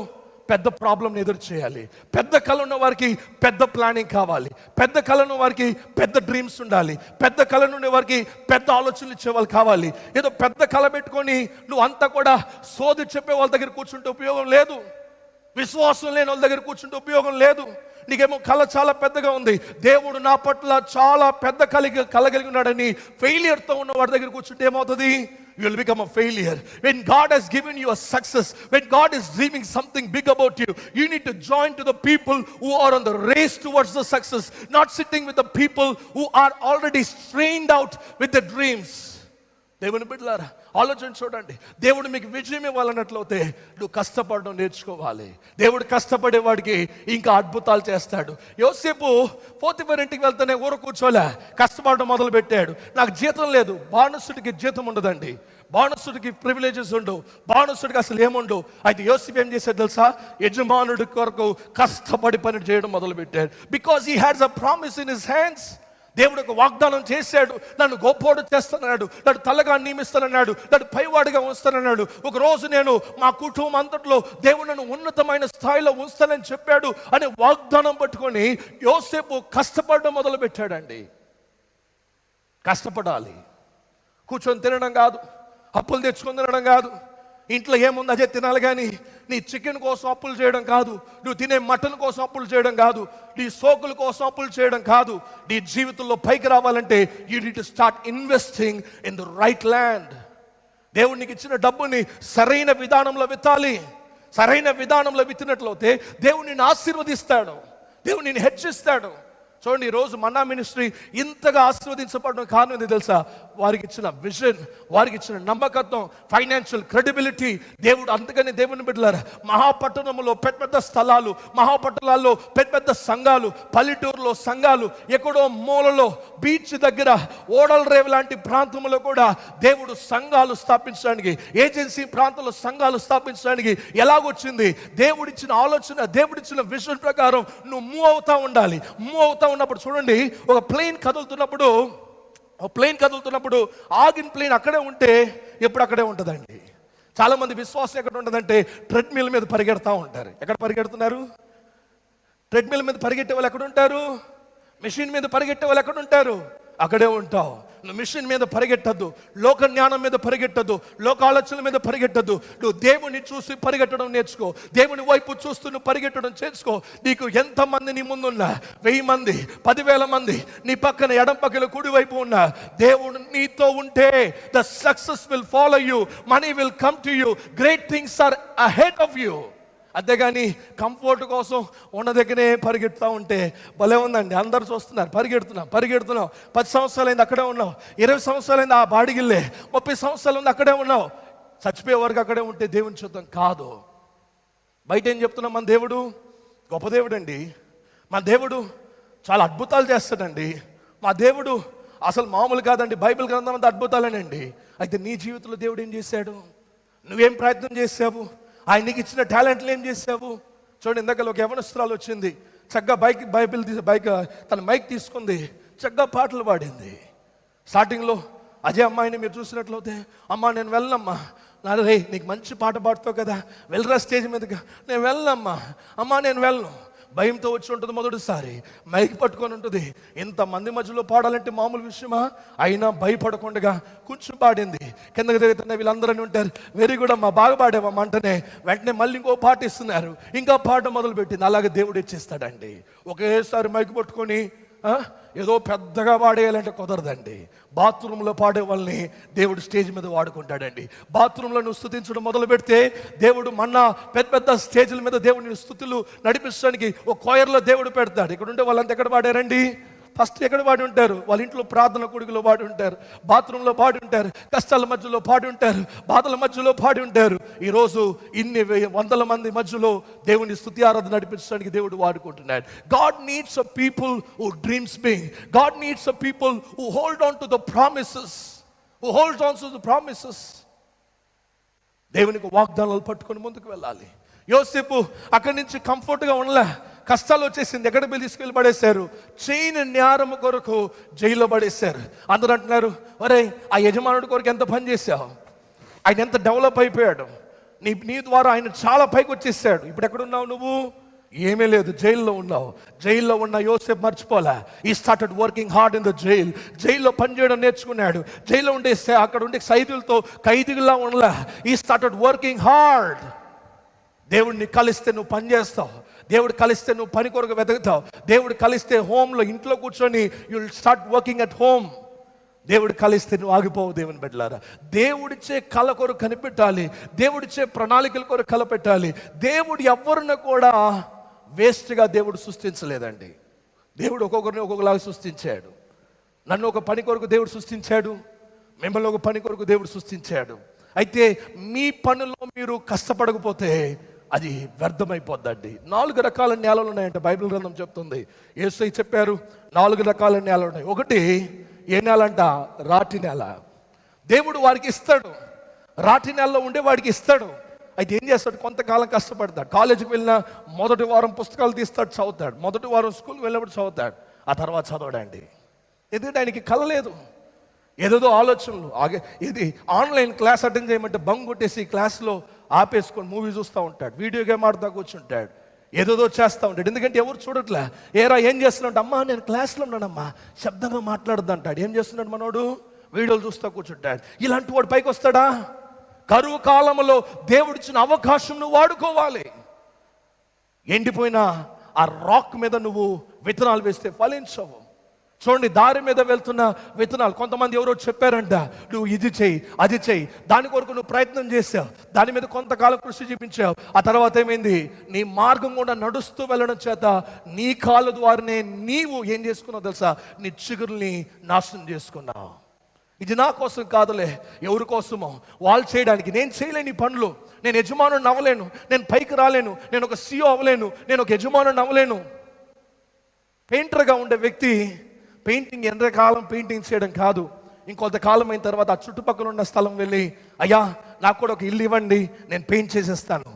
పెద్ద ప్రాబ్లం ఎదురు చేయాలి. పెద్ద కళ ఉన్న వారికి పెద్ద ప్లానింగ్ కావాలి, పెద్ద కళ ఉన్న వారికి పెద్ద డ్రీమ్స్ ఉండాలి, పెద్ద కళ ఉండే వారికి పెద్ద ఆలోచనలు ఇచ్చే వాళ్ళు కావాలి. ఏదో పెద్ద కళ పెట్టుకొని నువ్వు అంతా కూడా సోది చెప్పే వాళ్ళ దగ్గర కూర్చుంటే ఉపయోగం లేదు. విశ్వాసం లేని వాళ్ళ దగ్గర కూర్చుంటే ఉపయోగం లేదు. నీకేమో కళ చాలా పెద్దగా ఉంది, దేవుడు నా పట్ల చాలా పెద్ద కళ కలిగి ఉన్నాడని ఫెయిలియర్తో ఉన్న వాడి దగ్గర కూర్చుంటే ఏమవుతుంది? You will become a failure. When God has given you a success, when God is dreaming something big about you, you need to join to the people who are on the race towards the success, not sitting with the people who are already strained out with their dreams. దేవుని బిడ్డలారా, ఆలోచన చూడండి. దేవుడు మీకు విజయం ఇవ్వాలన్నట్లయితే నువ్వు కష్టపడడం నేర్చుకోవాలి. దేవుడు కష్టపడేవాడికి ఇంకా అద్భుతాలు చేస్తాడు. యోసేపు పోతిఫర్ ఇంటికి వెళ్తేనే ఊర కూర్చోలే, కష్టపడడం మొదలు పెట్టాడు. నాకు జీతం లేదు. బానిసుడికి జీతం ఉండదండి, బానిసుడికి ప్రివిలేజెస్ ఉండవు, బానిసుడికి అసలు ఏముండవు. అయితే యోసేపు ఏం చేశాడు తెలుసా? యజమానుడి కొరకు కష్టపడి పని చేయడం మొదలు పెట్టాడు. Because he has a promise in his hands. దేవుడు ఒక వాగ్దానం చేశాడు, నన్ను గొప్పోడు చేస్తానన్నాడు, నన్ను తలగా నియమిస్తానన్నాడు, నన్ను పైవాడిగా ఉంచుతానన్నాడు. ఒక రోజు నేను మా కుటుంబం అంతట్లో దేవుడు నన్ను ఉన్నతమైన స్థాయిలో ఉంచుతానని చెప్పాడు అనే వాగ్దానం పట్టుకొని యోసేపు కష్టపడడం మొదలు పెట్టాడండి. కష్టపడాలి, కూర్చొని తినడం కాదు, అప్పులు తెచ్చుకొని తినడం కాదు, ఇంట్లో ఏముంది అదే తినాలి. కానీ నీ చికెన్ కోసం అప్పులు చేయడం కాదు, నువ్వు తినే మటన్ కోసం అప్పులు చేయడం కాదు, నీ సోకుల కోసం అప్పులు చేయడం కాదు. నీ జీవితంలో పైకి రావాలంటే you need to start investing in the right land. దేవుడు నీకు ఇచ్చిన డబ్బుని సరైన విధానంలో విత్తాలి. సరైన విధానంలో విత్తినట్లయితే దేవుడు నిన్ను ఆశీర్వదిస్తాడు, దేవుడు నిన్ను హెచ్చిస్తాడు. చూడండి, ఈరోజు మన్నా మినిస్ట్రీ ఇంతగా ఆశీర్వదించబడడం కారణం ఏంది తెలుసా? వారికి ఇచ్చిన విజన్, వారికి ఇచ్చిన నమ్మకత్వం, ఫైనాన్షియల్ క్రెడిబిలిటీ. దేవుడు అందుకని దేవుని బిడ్డలారా, మహాపట్టణంలో పెద్ద పెద్ద స్థలాలు, మహాపట్టణాల్లో పెద్ద పెద్ద సంఘాలు, పల్లెటూరులో సంఘాలు, ఎక్కడో మూలలో బీచ్ దగ్గర ఓడల రేవు లాంటి ప్రాంతంలో కూడా దేవుడు సంఘాలు స్థాపించడానికి, ఏజెన్సీ ప్రాంతంలో సంఘాలు స్థాపించడానికి ఎలాగొచ్చింది? దేవుడిచ్చిన ఆలోచన, దేవుడిచ్చిన విజన్ ప్రకారం నువ్వు మూవ్ అవుతా ఉండాలి. మూవ్ అవుతా ఉన్నప్పుడు చూడండి, ఒక ప్లేన్ కదులుతున్నప్పుడు ఆగిన ప్లేన్ అక్కడే ఉంటే ఎప్పుడు అక్కడే ఉంటుందండి. చాలా మంది విశ్వాసం ఎక్కడ ఉంటుందంటే ట్రెడ్మిల్ మీద పరిగెడతా ఉంటారు. ఎక్కడ పరిగెడుతున్నారు? ట్రెడ్మిల్ మీద పరిగెట్టే వాళ్ళు ఎక్కడ ఉంటారు? మెషిన్ మీద పరిగెట్టే వాళ్ళు ఎక్కడ ఉంటారు? అక్కడే ఉంటావు. నువ్వు మిషన్ మీద పరిగెట్టద్దు, లోక జ్ఞానం మీద పరిగెట్టద్దు, లోక ఆలోచనల మీద పరిగెట్టద్దు. నువ్వు దేవుని చూసి పరిగెట్టడం నేర్చుకో. దేవుని వైపు చూస్తూ నువ్వు పరిగెట్టడం చేసుకో. నీకు ఎంతమంది నీ ముందున్నా, 1000 మంది, 10,000 మంది నీ పక్కన ఎడం పక్కన కుడి వైపు ఉన్నా, దేవుడు నీతో ఉంటే the success will follow you, money will come to you, great things are ahead of you. అంతేగాని కంఫర్ట్ కోసం ఉన్న దగ్గరే పరిగెడుతూ ఉంటే భలే ఉందండి. అందరు చూస్తున్నారు, పరిగెడుతున్నాం 10 సంవత్సరాలైంది అక్కడే ఉన్నావు, 20 సంవత్సరాలైంది ఆ బాడిగిల్లే, 30 సంవత్సరాలు ఉంది అక్కడే ఉన్నావు. చచ్చిపోయే వరకు అక్కడే ఉంటే దేవుని చూద్దాం కాదు. బయట ఏం చెప్తున్నాం? మన దేవుడు గొప్ప దేవుడు అండి, మన దేవుడు చాలా అద్భుతాలు చేస్తాడండి, మా దేవుడు అసలు మామూలు కాదండి, బైబిల్ గ్రంథం అంతా అద్భుతాలేనండి. అయితే నీ జీవితంలో దేవుడు ఏం చేశాడు? నువ్వేం ప్రయత్నం చేసావు? ఆయన నీకు ఇచ్చిన టాలెంట్లు ఏం చేసావు? చూడండి, ఇందాక ఒక యవనస్తురాలు వచ్చింది, చక్కగా బైక్ తన మైక్ తీసుకుంది, చక్కగా పాటలు పాడింది. స్టార్టింగ్లో అజయ్ అమ్మాయిని మీరు చూసినట్లయితే, అమ్మా నేను వెళ్ళనమ్మా, రే నీకు మంచి పాట పాడుతావు కదా, వెళ్ళరా స్టేజ్ మీదగా. నేను వెళ్ళనమ్మా, అమ్మా నేను వెళ్ళను. భయంతో వచ్చి ఉంటుంది, మొదటిసారి మైక్ పట్టుకొని ఉంటుంది. ఇంతమంది మధ్యలో పాడాలంటే మామూలు విషయమా? అయినా భయపడకుండా కొంచెం పాడింది. కిందకి దిగుతున్న వీళ్ళందరూ ఉంటారు, వెరీ గుడ్ అమ్మా, బాగా పాడావమ్మా అంటేనే వెంటనే మళ్ళీ ఇంకో పాట ఇస్తున్నారు, ఇంకా పాట మొదలు పెట్టింది. అలాగే దేవుడు ఇచ్చేస్తాడండి. ఒకేసారి మైక్ పట్టుకొని ఏదో పెద్దగా పాడేయాలంటే కుదరదండి. బాత్రూంలో పాడే వాళ్ళని దేవుడు స్టేజ్ మీద వాడుకుంటాడండి. బాత్రూంలో నువ్వు స్తుతించడం మొదలు పెడితే దేవుడు పెద్ద పెద్ద స్టేజ్ల మీద దేవుడిని స్తుతులు నడిపించడానికి ఒక కోయర్లో దేవుడు పెడతాడు. ఇక్కడ ఉంటే వాళ్ళంతా ఎక్కడ పాడారండి? ఫస్ట్ ఎక్కడ పాడి ఉంటారు? వాళ్ళ ఇంట్లో ప్రార్థన కొడుకులో పాడి ఉంటారు, బాత్రూంలో పాడి ఉంటారు, కష్టాల మధ్యలో పాడి ఉంటారు, బాధల మధ్యలో పాడి ఉంటారు. ఈరోజు ఇన్ని వందల మంది మధ్యలో దేవుని స్తుతి ఆరాధన నడిపించడానికి దేవుడు వాడుకుంటున్నాడు. God needs a people who dreams big. God needs a people who hold on to the promises. దేవునికి వాగ్దానాలు పట్టుకొని ముందుకు వెళ్ళాలి. యోసేపు అక్కడి నుంచి కంఫర్ట్గా ఉండలే, కష్టాలు వచ్చేసింది. ఎక్కడ పోయి తీసుకెళ్ళి పడేశారు? చేయని నేరం కొరకు జైల్లో పడేశారు. అందరూ అంటున్నారు, ఒరే ఆ యజమానుడి కొరకు ఎంత పని చేశావు, ఆయన ఎంత డెవలప్ అయిపోయాడు, నీ ద్వారా ఆయన చాలా పైకి వచ్చేసాడు. ఇప్పుడు ఎక్కడున్నావు నువ్వు? ఏమీ లేదు, జైల్లో ఉన్నావు. జైల్లో ఉన్న యోసేపు మర్చిపోలే. ఈ started working hard in the jail. జైల్లో పనిచేయడం నేర్చుకున్నాడు. జైల్లో ఉండే అక్కడ ఉండే ఖైదీలతో ఖైదీలా ఉండలే. ఈ స్టార్టెడ్ వర్కింగ్ హార్డ్. దేవుడిని కలిస్తే నువ్వు పని చేస్తావు, దేవుడు కలిస్తే నువ్వు పని కొరకు వెతుకుతావు, దేవుడు కలిస్తే హోమ్లో ఇంట్లో కూర్చొని you will start working at home. దేవుడు కలిస్తే నువ్వు ఆగిపోవు. దేవుని బిడ్డలారా, దేవుడిచ్చే కళ కొరకు కనిపెట్టాలి, దేవుడిచ్చే ప్రణాళికల కొరకు కలపెట్టాలి. దేవుడు ఎవరిని కూడా వేస్ట్గా దేవుడు సృష్టించలేదండి. దేవుడు ఒక్కొక్కరిని ఒక్కొక్కలాగా సృష్టించాడు. నన్ను ఒక పని కొరకు దేవుడు సృష్టించాడు, మిమ్మల్ని ఒక పని కొరకు దేవుడు సృష్టించాడు. అయితే మీ పనుల్లో మీరు కష్టపడకపోతే అది వ్యర్థమైపోద్దండి. 4 రకాల నేలలు ఉన్నాయంటే బైబిల్ గ్రంథం చెప్తుంది. యేసయ్య చెప్పారు 4 రకాల నేలలు ఉన్నాయి. ఒకటి ఏ నేల అంట? రాటి నేల. దేవుడు వారికి ఇస్తాడు, రాటి నేలలో ఉండే వాడికి ఇస్తాడు. అయితే ఏం చేస్తాడు? కొంతకాలం కష్టపడతాడు. కాలేజీకి వెళ్ళిన మొదటి వారం పుస్తకాలు తీస్తాడు, చదువుతాడు. మొదటి వారం స్కూల్కి వెళ్ళినప్పుడు చదువుతాడు, ఆ తర్వాత చదవడండి. ఎందుకంటే ఆయనకి కళ లేదు, ఏదేదో ఆలోచనలు. ఇది ఆన్లైన్ క్లాస్ అటెండ్ చేయమంటే బంగ్ కొట్టేసి క్లాస్లో ఆపేసుకొని మూవీ చూస్తూ ఉంటాడు, వీడియో గేమ్ ఆడుతూ కూర్చుంటాడు, ఏదేదో చేస్తూ ఉంటాడు. ఎందుకంటే ఎవరు చూడట్లే. ఏరా ఏం చేస్తున్నాడు? అమ్మా నేను క్లాస్లో ఉన్నానమ్మా, శబ్దంగా మాట్లాడద్దు అంటాడు. ఏం చేస్తున్నాడు మనోడు? వీడియోలు చూస్తూ కూర్చుంటాడు. ఇలాంటి వాడు పైకి వస్తాడా? కరువు కాలంలో దేవుడిచ్చిన అవకాశం నువ్వు వాడుకోవాలి. ఎండిపోయిన ఆ రాక్ మీద నువ్వు విత్తనాలు వేస్తే ఫలించవు. చూడండి, దారి మీద వెళ్తున్న విత్తనాలు. కొంతమంది ఎవరో చెప్పారంట, నువ్వు ఇది చెయ్యి అది చెయ్యి, దాని కొరకు నువ్వు ప్రయత్నం చేసావు, దాని మీద కొంతకాలం కృషి చూపించావు. ఆ తర్వాత ఏమైంది? నీ మార్గం కూడా నడుస్తూ వెళ్ళడం చేత నీ కాళ్ళ ద్వారానే నీవు ఏం చేసుకున్నావు తెలుసా? నీ చిగురుల్ని నాశనం చేసుకున్నావు. ఇది నా కోసం కాదులే, ఎవరి కోసమో, వాళ్ళు చేయడానికి. నేను చేయలేని పనులు, నేను యజమానుని అవ్వలేను, నేను పైకి రాలేను, నేను ఒక CEO అవ్వలేను, నేను ఒక యజమానుని అవ్వలేను. పెయింటర్గా ఉండే వ్యక్తి పెయింటింగ్ ఎంతకాలం పెయింటింగ్ చేయడం కాదు, ఇంకొంతకాలం అయిన తర్వాత ఆ చుట్టుపక్కల ఉన్న స్థలం వెళ్ళి, అయ్యా నాకు కూడా ఒక ఇల్లు ఇవ్వండి, నేను పెయింట్ చేసేస్తాను,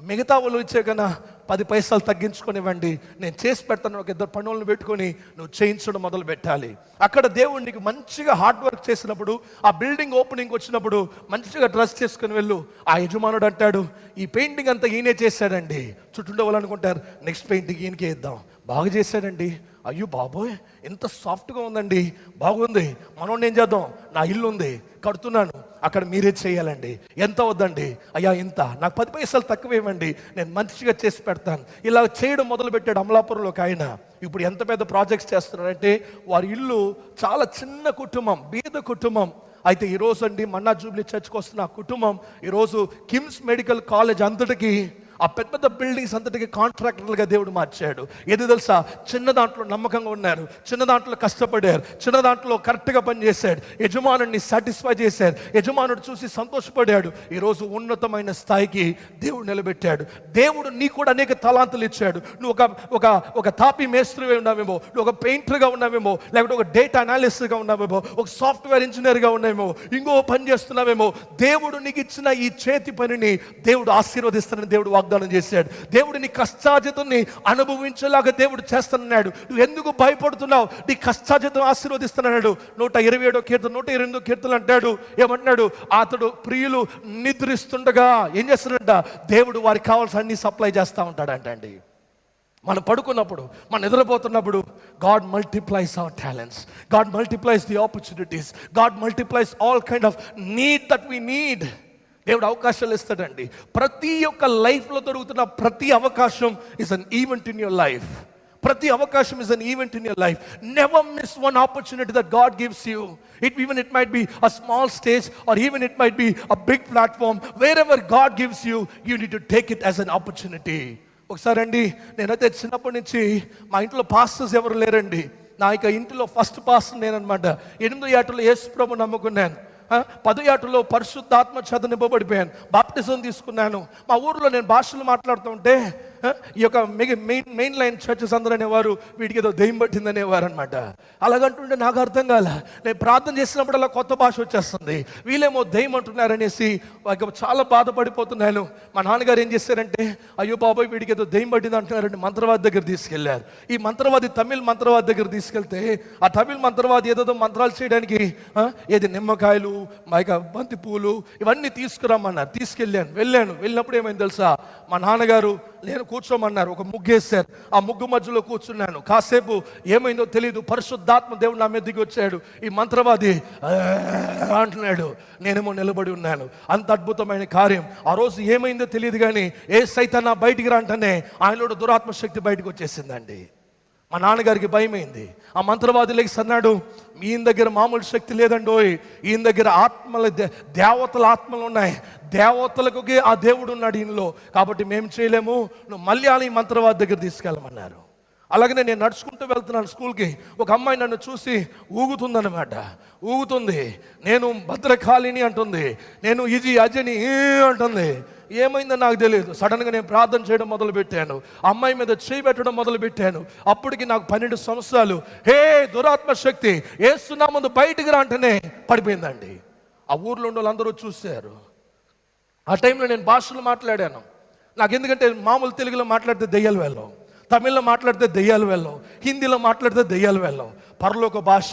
మిగతా వాళ్ళు ఇచ్చే కన్నా 10 పైసలు తగ్గించుకొనివ్వండి, నేను చేసి పెడతాను. ఒక 2 పనులను పెట్టుకొని నువ్వు చేయించడం మొదలు పెట్టాలి. అక్కడ దేవుడు నీకు మంచిగా హార్డ్ వర్క్ చేసినప్పుడు, ఆ బిల్డింగ్ ఓపెనింగ్ వచ్చినప్పుడు మంచిగా డ్రెస్ చేసుకుని వెళ్ళు. ఆ యజమానుడు అంటాడు, ఈ పెయింటింగ్ అంతా ఈయనే చేశాడండి. చుట్టూ వాళ్ళు అనుకుంటారు, నెక్స్ట్ పెయింటింగ్ ఈయనకే ఇద్దాం, బాగా చేశాడండి, అయ్యో బాబోయ్ ఎంత సాఫ్ట్గా ఉందండి, బాగుంది, మనం ఏం చేద్దాం, నా ఇల్లు ఉంది కడుతున్నాను, అక్కడ మీరే చేయాలండి, ఎంత వద్దండి, అయ్యా ఇంత, నాకు 10 పైసలు తక్కువ ఇవ్వండి, నేను మంచిగా చేసి పెడతాను. ఇలా చేయడం మొదలు పెట్టాడు అమలాపురంలో ఒక ఆయన. ఇప్పుడు ఎంత పెద్ద ప్రాజెక్ట్స్ చేస్తున్నారంటే, వారి ఇల్లు చాలా చిన్న కుటుంబం, బీద కుటుంబం. అయితే ఈరోజు అండి మన్నా జూబ్లీ చర్చ్కి వస్తున్న ఆ కుటుంబం ఈరోజు కిమ్స్ మెడికల్ కాలేజ్ అంతటికి, ఆ పెద్ద పెద్ద బిల్డింగ్స్ అంతటికి కాంట్రాక్టర్లుగా దేవుడు మార్చాడు. ఏది తెలుసా, చిన్న దాంట్లో నమ్మకంగా ఉన్నారు, చిన్న దాంట్లో కష్టపడారు, చిన్న దాంట్లో కరెక్ట్గా పనిచేశాడు, యజమానుడిని సాటిస్ఫై చేశారు, యజమానుడు చూసి సంతోషపడాడు. ఈరోజు ఉన్నతమైన స్థాయికి దేవుడు నిలబెట్టాడు. దేవుడు నీకు కూడా అనేక తలాంతులు ఇచ్చాడు. నువ్వు ఒక తాపీ మేస్త్రిగా ఉన్నావేమో, నువ్వు ఒక పెయింటర్గా ఉన్నావేమో, లేకపోతే ఒక డేటా అనాలిస్ట్గా ఉన్నావేమో, ఒక సాఫ్ట్వేర్ ఇంజనీర్గా ఉన్నావేమో, ఇంకో పని చేస్తున్నావేమో. దేవుడు నీకు ఇచ్చిన ఈ చేతి పనిని దేవుడు ఆశీర్వదిస్తానని దేవుడు వాగ్దానం చేశాడు. దేవుడు నీ కష్టార్జితాన్ని అనుభవించేలాగా దేవుడు చేస్తున్నాడు. నువ్వు ఎందుకు భయపడుతున్నావు? నీ కష్టార్జితం ఆశీర్వదిస్తున్నాడు. 127 కీర్తన 122 కీర్తనలు అంటాడు, ఏమంటున్నాడు, అతడు ప్రియులు నిద్రిస్తుండగా ఏం చేస్తాడంట, దేవుడు వారికి కావాల్సిన అన్ని సప్లై చేస్తూ ఉంటాడంట అండి. మనం పడుకున్నప్పుడు, మనం నిద్రపోతున్నప్పుడు, God multiplies our talents, God multiplies the opportunities, God multiplies all kind of need that we need. దేవుడు అవకాశాలు ఇస్తాడండి. ప్రతి ఒక్క లైఫ్లో దొరుకుతున్న ప్రతి అవకాశం is an event in your life. ప్రతి అవకాశం is an event in your life. Never miss one opportunity that God gives you. It might be a small stage or even it might be a big platform. Wherever God gives you, you need to take it as an opportunity. ఒకసారి అండి, నేనైతే చిన్నప్పటి నుంచి మా ఇంట్లో pastors ఎవరు లేరండి. నా ఇక ఇంటిలో ఫస్ట్ పాస్టర్ నేననమాట. 8 ఏటలో యేసు ప్రభు నమ్ముకున్నాను. 10 ఏటలో పరిశుద్ధాత్మ చేత నింపబడిపోయాను, బాప్టిజం తీసుకున్నాను. మా ఊర్లో నేను భాషలు మాట్లాడుతూ ఉంటే ఈ యొక్క మెయిన్ లైన్ చర్చెస్ అందరూ అనేవారు, వీడికి ఏదో దెయ్యం పట్టింది అనేవారు అనమాట. అలాగంటుంటే నాకు అర్థం కాల. నేను ప్రార్థన చేసినప్పుడల్లా కొత్త భాష వచ్చేస్తుంది, వీళ్ళేమో దెయ్యం అంటున్నారనేసి చాలా బాధపడిపోతున్నాను. మా నాన్నగారు ఏం చేశారంటే, అయ్యో బాబాయ్ వీడికి ఏదో దెయ్యం పట్టింది అంటున్నారంటే మంత్రవాది దగ్గర తీసుకెళ్లారు. ఈ మంత్రవాది తమిళ్ మంత్రవాది దగ్గర తీసుకెళ్తే, ఆ తమిళ్ మంత్రవాది ఏదో మంత్రాలు చేయడానికి ఏది నిమ్మకాయలు, బంతి పూలు ఇవన్నీ తీసుకురమ్మన్నారు. వెళ్ళినప్పుడు ఏమైంది తెలుసా, మా నాన్నగారు నేను కూర్చోమన్నారు, ఒక ముగ్గు వేశారు. ఆ ముగ్గు మధ్యలో కూర్చున్నాను. కాసేపు ఏమైందో తెలియదు, పరిశుద్ధాత్మ దేవుడు నా మీద దిగి వచ్చాడు. ఈ మంత్రవాది అంటున్నాడు, నేనేమో నిలబడి ఉన్నాను. అంత అద్భుతమైన కార్యం. ఆ రోజు ఏమైందో తెలియదు కానీ ఏ సైతానా బయటికి రాంటనే ఆయనలో దురాత్మ శక్తి బయటకు వచ్చేసిందండి. మా నాన్నగారికి భయమైంది. ఆ మంత్రవాది లేచి అన్నాడు, ఈయన దగ్గర మామూలు శక్తి లేదండోయ్, ఈయన దగ్గర దేవతల ఆత్మలు ఉన్నాయి, దేవతలకు ఆ దేవుడు ఉన్నాడు ఈయనలో, కాబట్టి మేము చేయలేము, నువ్వు మళ్ళీ ఈ మంత్రవాది దగ్గర తీసుకెళ్ళమన్నారు. అలాగనే నేను నడుచుకుంటూ వెళ్తున్నాను స్కూల్కి. ఒక అమ్మాయి నన్ను చూసి ఊగుతుందన్నమాట. ఊగుతుంది, నేను భద్రకాళిని అంటుంది, నేను ఇది అజని అంటుంది. ఏమైందో నాకు తెలియదు. సడన్గా నేను ప్రార్థన చేయడం మొదలుపెట్టాను, అమ్మాయి మీద చేయి పెట్టడం మొదలుపెట్టాను. అప్పటికి నాకు 12 సంవత్సరాలు. హే దురాత్మ శక్తి, ఏస్తున్నా ముందు బయటికి రా అంటేనే పడిపోయిందండి. ఆ ఊర్లో ఉన్న వాళ్ళందరూ చూశారు. ఆ టైంలో నేను భాషలు మాట్లాడాను. నాకు ఎందుకంటే మామూలు తెలుగులో మాట్లాడితే దెయ్యాలు వెళ్ళవు, తమిళ్లో మాట్లాడితే దెయ్యాలు వెళ్ళవు, హిందీలో మాట్లాడితే దెయ్యాలు వెళ్ళవు. పరలోక భాష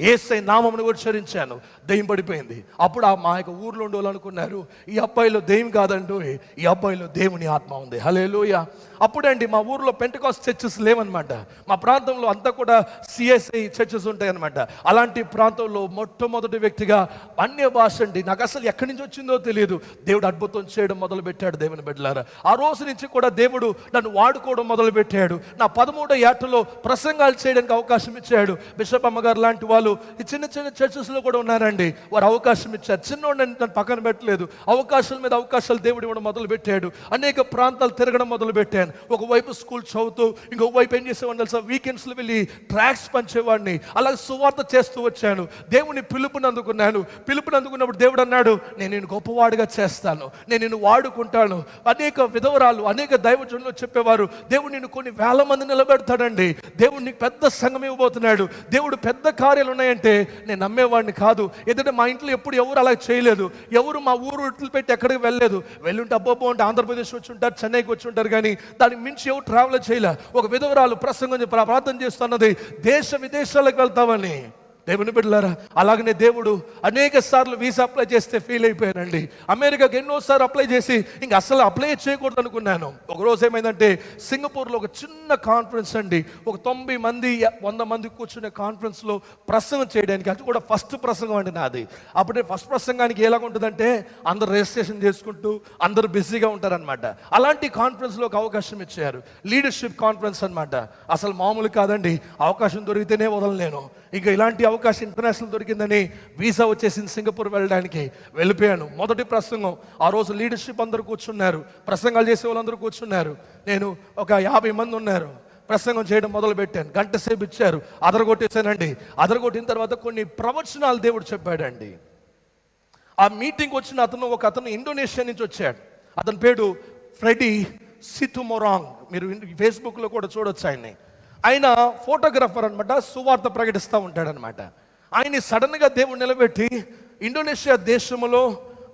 యేసయ్య నామమును ఉచ్చరించాను, దెయ్యం పడిపోయింది. అప్పుడు మా యొక్క ఊర్లో ఉండే అనుకున్నారు, ఈ అబ్బాయిలో దెయ్యం కాదంటూ, ఈ అబ్బాయిలో దేవుని ఆత్మ ఉంది. హల్లెలూయా. అప్పుడండి మా ఊర్లో పెంటెకాస్ట్ చర్చెస్ లేవన్నమాట. మా ప్రాంతంలో అంతా కూడా సిఎస్ఐ చర్చెస్ ఉంటాయన్నమాట. అలాంటి ప్రాంతంలో మొట్టమొదటి వ్యక్తిగా అన్య భాష అండి, నాకు అసలు ఎక్కడి నుంచి వచ్చిందో తెలియదు, దేవుడు అద్భుతం చేయడం మొదలుపెట్టాడు. దేవుని బిడ్డలారా, ఆ రోజు నుంచి కూడా దేవుడు నన్ను వాడుకోవడం మొదలుపెట్టాడు. నా 13వ ఏటలో ప్రసంగాలు చేయడానికి అవకాశం ఇచ్చాడు. బిషప్ అమ్మగారు లాంటి వాళ్ళు ఈ చిన్న చిన్న చర్చెస్లో కూడా ఉన్నారండి. వారు అవకాశం ఇచ్చారు. చిన్నోడు నన్ను పక్కన పెట్టలేదు. అవకాశాల మీద అవకాశాలు దేవుడు ఇవ్వడం మొదలు పెట్టాడు. అనేక ప్రాంతాలు తిరగడం మొదలు పెట్టాను. ఒకవైపు స్కూల్ చదువుతూ, ఇంకొక వైపు ఏం చేసేవాడిని తెలుసా, వీకెండ్స్లో వెళ్ళి ట్రాక్స్ పంచేవాడిని. అలాగే సువార్త చేస్తూ వచ్చాను. దేవుని పిలుపునందుకున్నప్పుడు దేవుడు అన్నాడు, నేను నిన్ను గొప్పవాడిగా చేస్తాను, నేను నిన్ను వాడుకుంటాను. అనేక విధవరాలు, అనేక దైవజనులు చెప్పేవారు, దేవుడు నిన్ను కొన్ని వేల మంది నిలబెడతాడండి, దేవుడు నీకు పెద్ద సంఘం ఇవ్వబోతున్నాడు, దేవుడు పెద్ద కార్యాలు ఉన్నాయంటే నేను నమ్మేవాడిని కాదు. ఎందుకంటే మా ఇంట్లో ఎప్పుడు ఎవరు అలా చేయలేదు. ఎవరు మా ఊరు పెట్టి ఎక్కడికి వెళ్ళలేదు. వెళ్ళుంటే అబ్బబ్బో అంటే ఆంధ్రప్రదేశ్ వచ్చి ఉంటారు, చెన్నైకి వచ్చి ఉంటారు, కానీ దానికి మించి ఎవరు ట్రావెల్ చేయలే. ఒక విధవరాలు ప్రసంగం ప్రార్థన చేస్తున్నది, దేశ విదేశాలకు వెళ్తామని. దేవుని బిడ్డలారా, అలాగనే దేవుడు అనేక సార్లు వీసా అప్లై చేస్తే ఫెయిల్ అయిపోయానండి. అమెరికాకి ఎన్నోసార్లు అప్లై చేసి ఇంక అసలు అప్లై చేయకూడదు అనుకున్నాను. ఒకరోజు ఏమైందంటే, సింగపూర్లో ఒక చిన్న కాన్ఫరెన్స్ అండి, ఒక 90 మంది 100 మంది కూర్చునే కాన్ఫరెన్స్లో ప్రసంగం చేయడానికి, అది కూడా ఫస్ట్ ప్రసంగం అండి నాది. అప్పుడే ఫస్ట్ ప్రసంగానికి ఎలాగుంటుందంటే, అందరు రిజిస్ట్రేషన్ చేసుకుంటూ అందరూ బిజీగా ఉంటారనమాట. అలాంటి కాన్ఫరెన్స్లో ఒక అవకాశం ఇచ్చారు, లీడర్షిప్ కాన్ఫరెన్స్ అనమాట. అసలు మామూలు కాదండి, అవకాశం దొరికితేనే వదలలేను. ఇంకా ఇలాంటి అవకాశం ఇంటర్నేషనల్ దొరికిందని వీసా వచ్చేసింది, సింగపూర్ వెళ్ళడానికి వెళ్ళిపోయాను. మొదటి ప్రసంగం ఆ రోజు లీడర్షిప్ అందరూ కూర్చున్నారు, ప్రసంగాలు చేసే వాళ్ళందరూ కూర్చున్నారు. నేను ఒక 50 మంది ఉన్నారు, ప్రసంగం చేయడం మొదలు పెట్టాను. గంట సేపు ఇచ్చారు, అదరగొట్టేశానండి. అదరగొట్టిన తర్వాత కొన్ని ప్రవచనాలు దేవుడు చెప్పాడండి. ఆ మీటింగ్ వచ్చిన అతను ఇండోనేషియా నుంచి వచ్చాడు. అతని పేరు ఫ్రెడీ సిటుమొరాంగ్. మీరు ఫేస్బుక్లో కూడా చూడొచ్చు ఆయన్ని. ఆయన ఫోటోగ్రాఫర్ అనమాట, సువార్త ప్రకటిస్తూ ఉంటాడనమాట. ఆయన్ని సడన్గా దేవుడు నిలబెట్టి, ఇండోనేషియా దేశంలో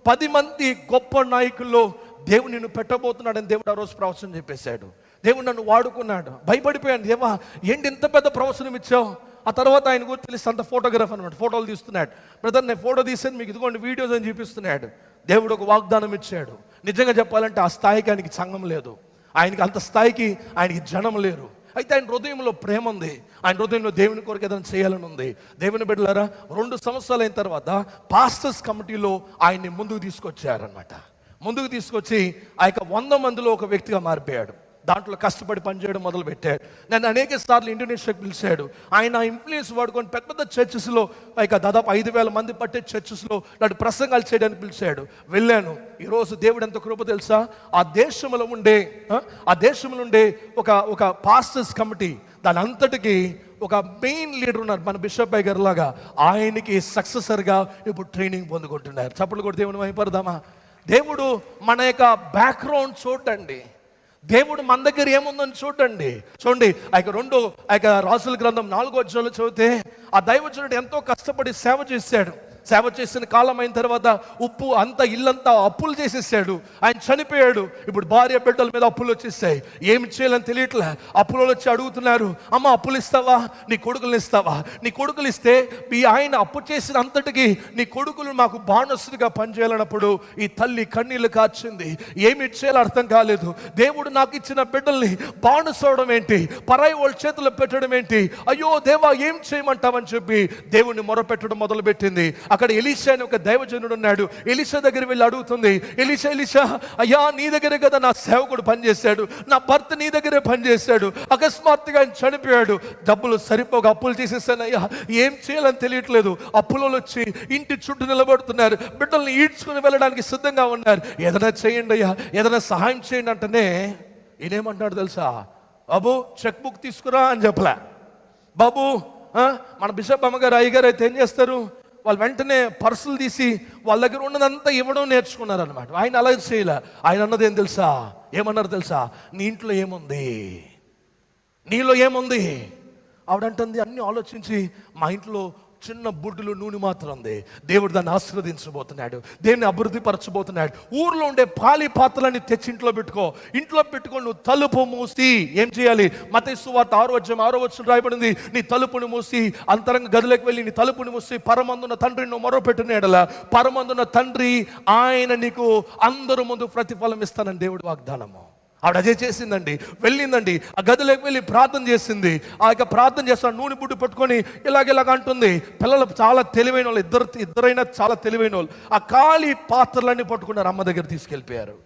10 మంది గొప్ప నాయకుల్లో దేవుడు నిన్ను పెట్టబోతున్నాడని దేవుడు ఆ రోజు ప్రవచనం చెప్పేశాడు. దేవుడు నన్ను వాడుకున్నాడు. భయపడిపోయాను, దేవా ఏంటి ఇంత పెద్ద ప్రవచనం ఇచ్చావు. ఆ తర్వాత ఆయన గురించి తెలిసి అంత ఫోటోగ్రాఫర్ అనమాట, ఫోటోలు తీస్తున్నాడు. బ్రదర్ నేను ఫోటో తీసాను, మీకు ఇదిగోండి వీడియోస్ అని చూపిస్తున్నాడు. దేవుడు ఒక వాగ్దానం ఇచ్చాడు. నిజంగా చెప్పాలంటే ఆ స్థాయికి ఆయనకి సంఘం లేదు, ఆయనకి అంత స్థాయికి ఆయనకి జనం లేరు. అయితే ఆయన హృదయంలో ప్రేమ ఉంది, ఆయన హృదయంలో దేవుని కొరకు ఏదైనా చేయాలని ఉంది. దేవుని బిడ్డలారా, 2 సంవత్సరాలు అయిన తర్వాత పాస్టర్స్ కమిటీలో ఆయన్ని ముందుకు తీసుకొచ్చారనమాట. ముందుకు తీసుకొచ్చి ఆ యొక్క 100 మందిలో ఒక వ్యక్తిగా మారిపోయాడు. దాంట్లో కష్టపడి పనిచేయడం మొదలు పెట్టాడు. నన్ను అనేక సార్లు ఇండోనేషియాకి పిలిచాడు. ఆయన ఇన్ఫ్లుయెన్స్ వాడుకొని పెద్ద పెద్ద చర్చెస్లో, ఇక దాదాపు 5,000 మంది పట్టే చర్చెస్లో నన్ను ప్రసంగాలు చేయడానికి పిలిచాడు. వెళ్ళాను. ఈరోజు దేవుడు ఎంత కృప తెలుసా, ఆ దేశంలో ఉండే ఒక పాస్టర్స్ కమిటీ, దాని అంతటికి ఒక మెయిన్ లీడర్ ఉన్నారు, మన బిషప్ అయ్య గారు లాగా. ఆయనకి సక్సెసర్గా ఇప్పుడు ట్రైనింగ్ పొందుకుంటున్నారు. చప్పట్లు కూడా దేవుని వైపడదామా. దేవుడు మన యొక్క బ్యాక్గ్రౌండ్ చూడండి, దేవుడు మన దగ్గర ఏముందని చూడండి. చూడండి, ఆ యొక్క రాసుల గ్రంథం 4వ అధ్యాయంలో చదివితే, ఆ దైవజనుడు ఎంతో కష్టపడి సేవ చేశాడు. సేవ చేసిన కాలం అయిన తర్వాత ఉప్పు అంతా ఇల్లంతా అప్పులు చేసేసాడు. ఆయన చనిపోయాడు. ఇప్పుడు భార్య బిడ్డల మీద అప్పులు వచ్చేసాయి. ఏమి చేయాలని తెలియట్లే. అప్పులు వచ్చి అడుగుతున్నారు, అమ్మ అప్పులు ఇస్తావా, నీ కొడుకులు ఇస్తావా? నీ కొడుకులు ఇస్తే ఆయన అప్పు చేసిన అంతటికి నీ కొడుకులు మాకు బాణసులుగా పనిచేయాలన్నప్పుడు ఈ తల్లి కన్నీళ్లు కార్చింది. ఏమి చేయాలో అర్థం కాలేదు. దేవుడు నాకు ఇచ్చిన బిడ్డల్ని బాణసవడం ఏంటి, పరాయి వాళ్ళ చేతుల్లో పెట్టడం ఏంటి, అయ్యో దేవా ఏం చేయమంటావని చెప్పి దేవుణ్ణి మొరపెట్టడం మొదలుపెట్టింది. అక్కడ ఎలీషా అని ఒక దైవజనుడు ఉన్నాడు. ఎలీషా దగ్గర వెళ్ళి అడుగుతుంది, ఎలీషా అయ్యా నీ దగ్గరే కదా నా సేవకుడు పనిచేశాడు, నా భర్త నీ దగ్గరే పనిచేశాడు, అకస్మాత్తుగా ఆయన చనిపోయాడు, డబ్బులు సరిపోక అప్పులు చేసేసాను అయ్యా, ఏం చేయాలని తెలియట్లేదు. అప్పులలో వచ్చి ఇంటి చుట్టూ నిలబడుతున్నారు, బిడ్డల్ని ఈడ్చుకుని వెళ్ళడానికి సిద్ధంగా ఉన్నారు. ఏదైనా చేయండి అయ్యా, ఏదైనా సహాయం చేయండి అంటేనే ఈయనేమంటాడు తెలుసా, బాబు చెక్ బుక్ తీసుకురా అని చెప్పలే. బాబు మన బిషప్ అమ్మగారు అయ్యగారు అయితే ఏం చేస్తారు, వాళ్ళు వెంటనే పర్సులు తీసి వాళ్ళ దగ్గర ఉన్నదంతా ఇవ్వడం నేర్చుకున్నారు అనమాట. ఆయన అలా చేయలే. ఆయన అన్నది ఏం తెలుసా, ఏమన్నారు తెలుసా, నీ ఇంట్లో ఏముంది, నీలో ఏముంది. ఆవిడంటుంది అన్ని ఆలోచించి, మా ఇంట్లో చిన్న బుడ్డులు నూనె మాత్రం ఉంది, దేవుడు దాన్ని ఆశీర్వదించబోతున్నాడు, దేవుని అభివృద్ధి పరచబోతున్నాడు. ఊర్లో ఉండే పాలి పాత్రలని తెచ్చి ఇంట్లో పెట్టుకొని నువ్వు తలుపు మూసి ఏం చేయాలి, మత్తయి సువార్త 6వ అధ్యాయం 6వ వచనం రాయబడింది, నీ తలుపుని మూసి అంతరంగ గదిలోకి వెళ్ళి నీ తలుపుని మూసి పరమందున్న తండ్రిని నువ్వు మొరపెట్టిన ఎడల పరమందున్న తండ్రి ఆయన నీకు అందరూ ముందు ప్రతిఫలం ఇస్తానని దేవుడి వాగ్దానము. ఆవిడ అదే చేసిందండి. వెళ్ళిందండి, ఆ గదిలోకి వెళ్ళి ప్రార్థన చేసింది. ఆ యొక్క ప్రార్థన చేస్తాను నూనె బుడ్డు పట్టుకొని ఇలాగ అంటుంది. పిల్లలు చాలా తెలివైన వాళ్ళు, ఇద్దరైనా చాలా తెలివైన వాళ్ళు. ఆ ఖాళీ పాత్రలన్నీ పట్టుకున్నారు, అమ్మ దగ్గర తీసుకెళ్ళిపోయారు.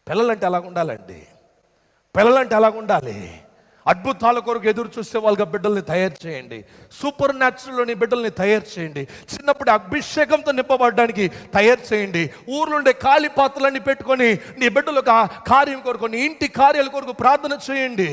పిల్లలంటే అలాగ ఉండాలి. అద్భుతాల కొరకు ఎదురు చూసే వాళ్ళగా బిడ్డల్ని తయారు చేయండి. సూపర్ న్యాచురల్లోని బిడ్డల్ని తయారు చేయండి. చిన్నప్పుడు అభిషేకంతో నింపబడడానికి తయారు చేయండి. ఊర్లో ఉండే ఖాళీ పాత్రలన్నీ పెట్టుకొని నీ బిడ్డలకు కార్యం కొరకు, నీ ఇంటి కార్యాల కొరకు ప్రార్థన చేయండి.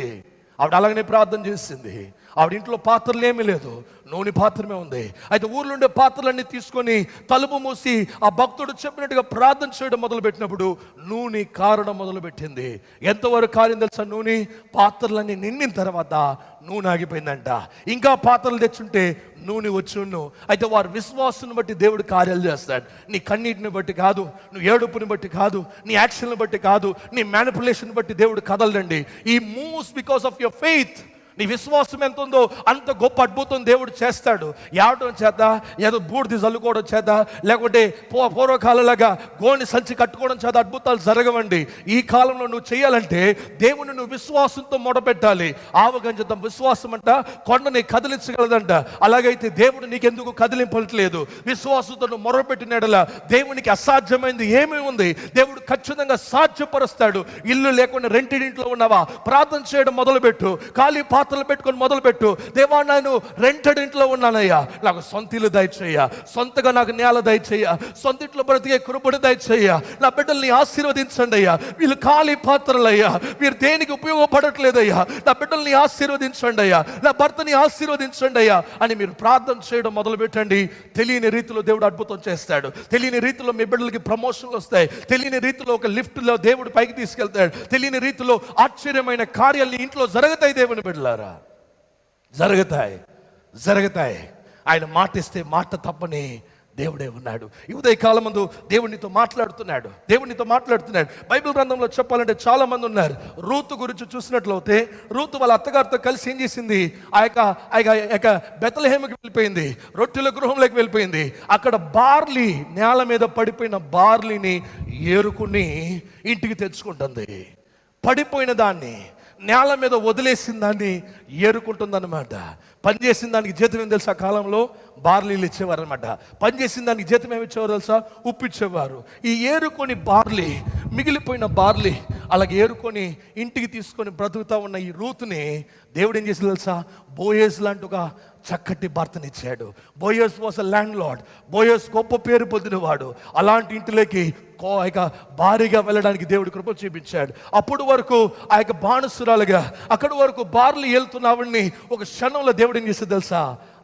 ఆవిడ అలాగనే ప్రార్థన చేసింది. ఆవిడ ఇంట్లో పాత్రలు ఏమీ లేదు, నూనె పాత్రమే ఉంది. అయితే ఊర్లో ఉండే పాత్రలన్నీ తీసుకొని తలుపు మూసి ఆ భక్తుడు చెప్పినట్టుగా ప్రార్థన చేయడం మొదలుపెట్టినప్పుడు నూనె కారడం మొదలుపెట్టింది. ఎంతవరకు కారింది తెలుసా, నూనె పాత్రలన్నీ నిండిన తర్వాత నూనె ఆగిపోయిందంట. ఇంకా పాత్రలు తెచ్చుంటే నూనె వచ్చును. అయితే వారి విశ్వాసాన్ని బట్టి దేవుడు కార్యాలు చేస్తాడు. నీ కన్నీటిని బట్టి కాదు, నువ్వు ఏడుపుని బట్టి కాదు, నీ యాక్షన్ని బట్టి కాదు, నీ మ్యానిపులేషన్ బట్టి దేవుడు కదలడండి. ఈ moves because of your faith. నీ విశ్వాసం ఎంత ఉందో అంత గొప్ప అద్భుతం దేవుడు చేస్తాడు. ఏడవడం చేత, ఏదో బూడిది చల్లుకోవడం చేత, లేకుంటే పూర్వకాలలాగా గోని సంచి కట్టుకోవడం చేత అద్భుతాలు జరగవండి. ఈ కాలంలో నువ్వు చేయాలంటే దేవుని నువ్వు విశ్వాసంతో మొదపెట్టాలి. ఆవగంజత విశ్వాసం అంట కొండని కదిలించగలదంట. అలాగైతే దేవుడు నీకెందుకు కదిలింపట్లేదు? విశ్వాసంతో నువ్వు మొరపెట్టినడలా దేవునికి అసాధ్యమైంది ఏమీ ఉంది? దేవుడు ఖచ్చితంగా సాధ్యపరుస్తాడు. ఇల్లు లేకుండా రెంటింట్లో ఉన్నావా, ప్రార్థన చేయడం మొదలుపెట్టు. ఖాళీ పాత్రలు పెట్టుకొని మొదలుపెట్టు. దేవా, నేను రెంటెడ్ ఇంట్లో ఉన్నానయ్యా, నాకు సొంత ఇల్లు దయచేయ, సొంతగా నాకు నేల దయచేయ, సొంత ఇంట్లో బ్రతికే కృపను దయచేయ, నా బిడ్డల్ని ఆశీర్వదించండి అయ్యా. వీళ్ళు ఖాళీ పాత్రలయ్యా, వీరు దేనికి ఉపయోగపడట్లేదయ్యా, నా బిడ్డల్ని ఆశీర్వదించండి అయ్యా, నా భర్తని ఆశీర్వదించండి అయ్యా అని మీరు ప్రార్థన చేయడం మొదలు పెట్టండి. తెలియని రీతిలో దేవుడు అద్భుతం చేస్తాడు. తెలియని రీతిలో మీ బిడ్డలకి ప్రమోషన్లు వస్తాయి. తెలియని రీతిలో ఒక లిఫ్ట్లో దేవుడు పైకి తీసుకెళ్తాడు. తెలియని రీతిలో ఆశ్చర్యమైన కార్యాలు ఇంట్లో జరుగుతాయి. దేవుని బిడ్డలారా, జరుగుతాయి. ఆయన మాట ఇస్తే మాట తప్పని దేవుడే ఉన్నాడు. ఈ ఉదయకాలం ముందు దేవునితో మాట్లాడుతున్నాడు. బైబిల్ గ్రంథంలో చెప్పాలంటే చాలా మంది ఉన్నారు. రూతు గురించి చూసినట్లయితే, రూతు వాళ్ళ అత్తగారితో కలిసి ఏం చేసింది? ఆ యొక్క బెత్లెహేముకి వెళ్ళిపోయింది, రొట్టెల గృహంలోకి వెళ్ళిపోయింది. అక్కడ బార్లీ, నేల మీద పడిపోయిన బార్లీని ఏరుకుని ఇంటికి తెచ్చుకుంటుంది. పడిపోయిన దాన్ని, నేల మీద వదిలేసిన దాన్ని ఏరుకుంటుందన్నమాట. పనిచేసిన దానికి జీతం ఏం తెలుసా? కాలంలో బార్లీలు ఇచ్చేవారు అనమాట. పనిచేసిన దానికి జీతం ఏమి ఇచ్చేవారు తెలుసా? ఉప్పు ఇచ్చేవారు. ఈ ఏరుకొని బార్లీ, మిగిలిపోయిన బార్లీ అలాగే ఏరుకొని ఇంటికి తీసుకొని బ్రతుకుతా ఉన్న ఈ రూతుని దేవుడు ఏం చేసి తెలుసా? బోయేజ్ లాంటి ఒక చక్కటి భర్తనిచ్చాడు. Boaz was a landlord. Boaz గొప్ప పేరు పొందినవాడు. అలాంటి ఇంటిలోకి భారీగా వెళ్ళడానికి దేవుడు కృప చూపించాడు. అప్పుడు వరకు ఆ యొక్క బాణసురాలుగా, అక్కడి వరకు బార్లు వెళ్తున్న ఆవిడ్ని ఒక క్షణంలో దేవుడు ఏం చేస్తే తెలుసా?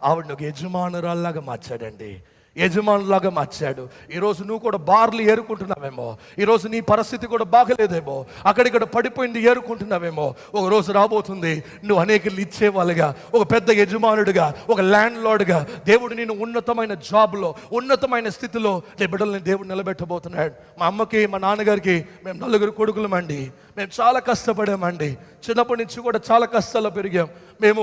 ఆవిడని ఒక యజమానురాల్లాగా మార్చాడండి. యజమానులాగా మార్చాడు. ఈరోజు నువ్వు కూడా బార్లు ఏరుకుంటున్నావేమో, ఈరోజు నీ పరిస్థితి కూడా బాగలేదేమో, అక్కడిక్కడ పడిపోయింది ఏరుకుంటున్నావేమో. ఒక రోజు రాబోతుంది నువ్వు అనేకలు ఇచ్చేవాళ్ళుగా, ఒక పెద్ద యజమానుడిగా, ఒక ల్యాండ్ లార్డ్గా దేవుడు నేను ఉన్నతమైన జాబ్లో, ఉన్నతమైన స్థితిలో నీ బిడ్డల్ని దేవుడు నిలబెట్టబోతున్నాడు. మా అమ్మకి, మా నాన్నగారికి మేము 4 కొడుకులమండి. మేము చాలా కష్టపడామండి. చిన్నప్పటి నుంచి కూడా చాలా కష్టాల్లో పెరిగాం. మేము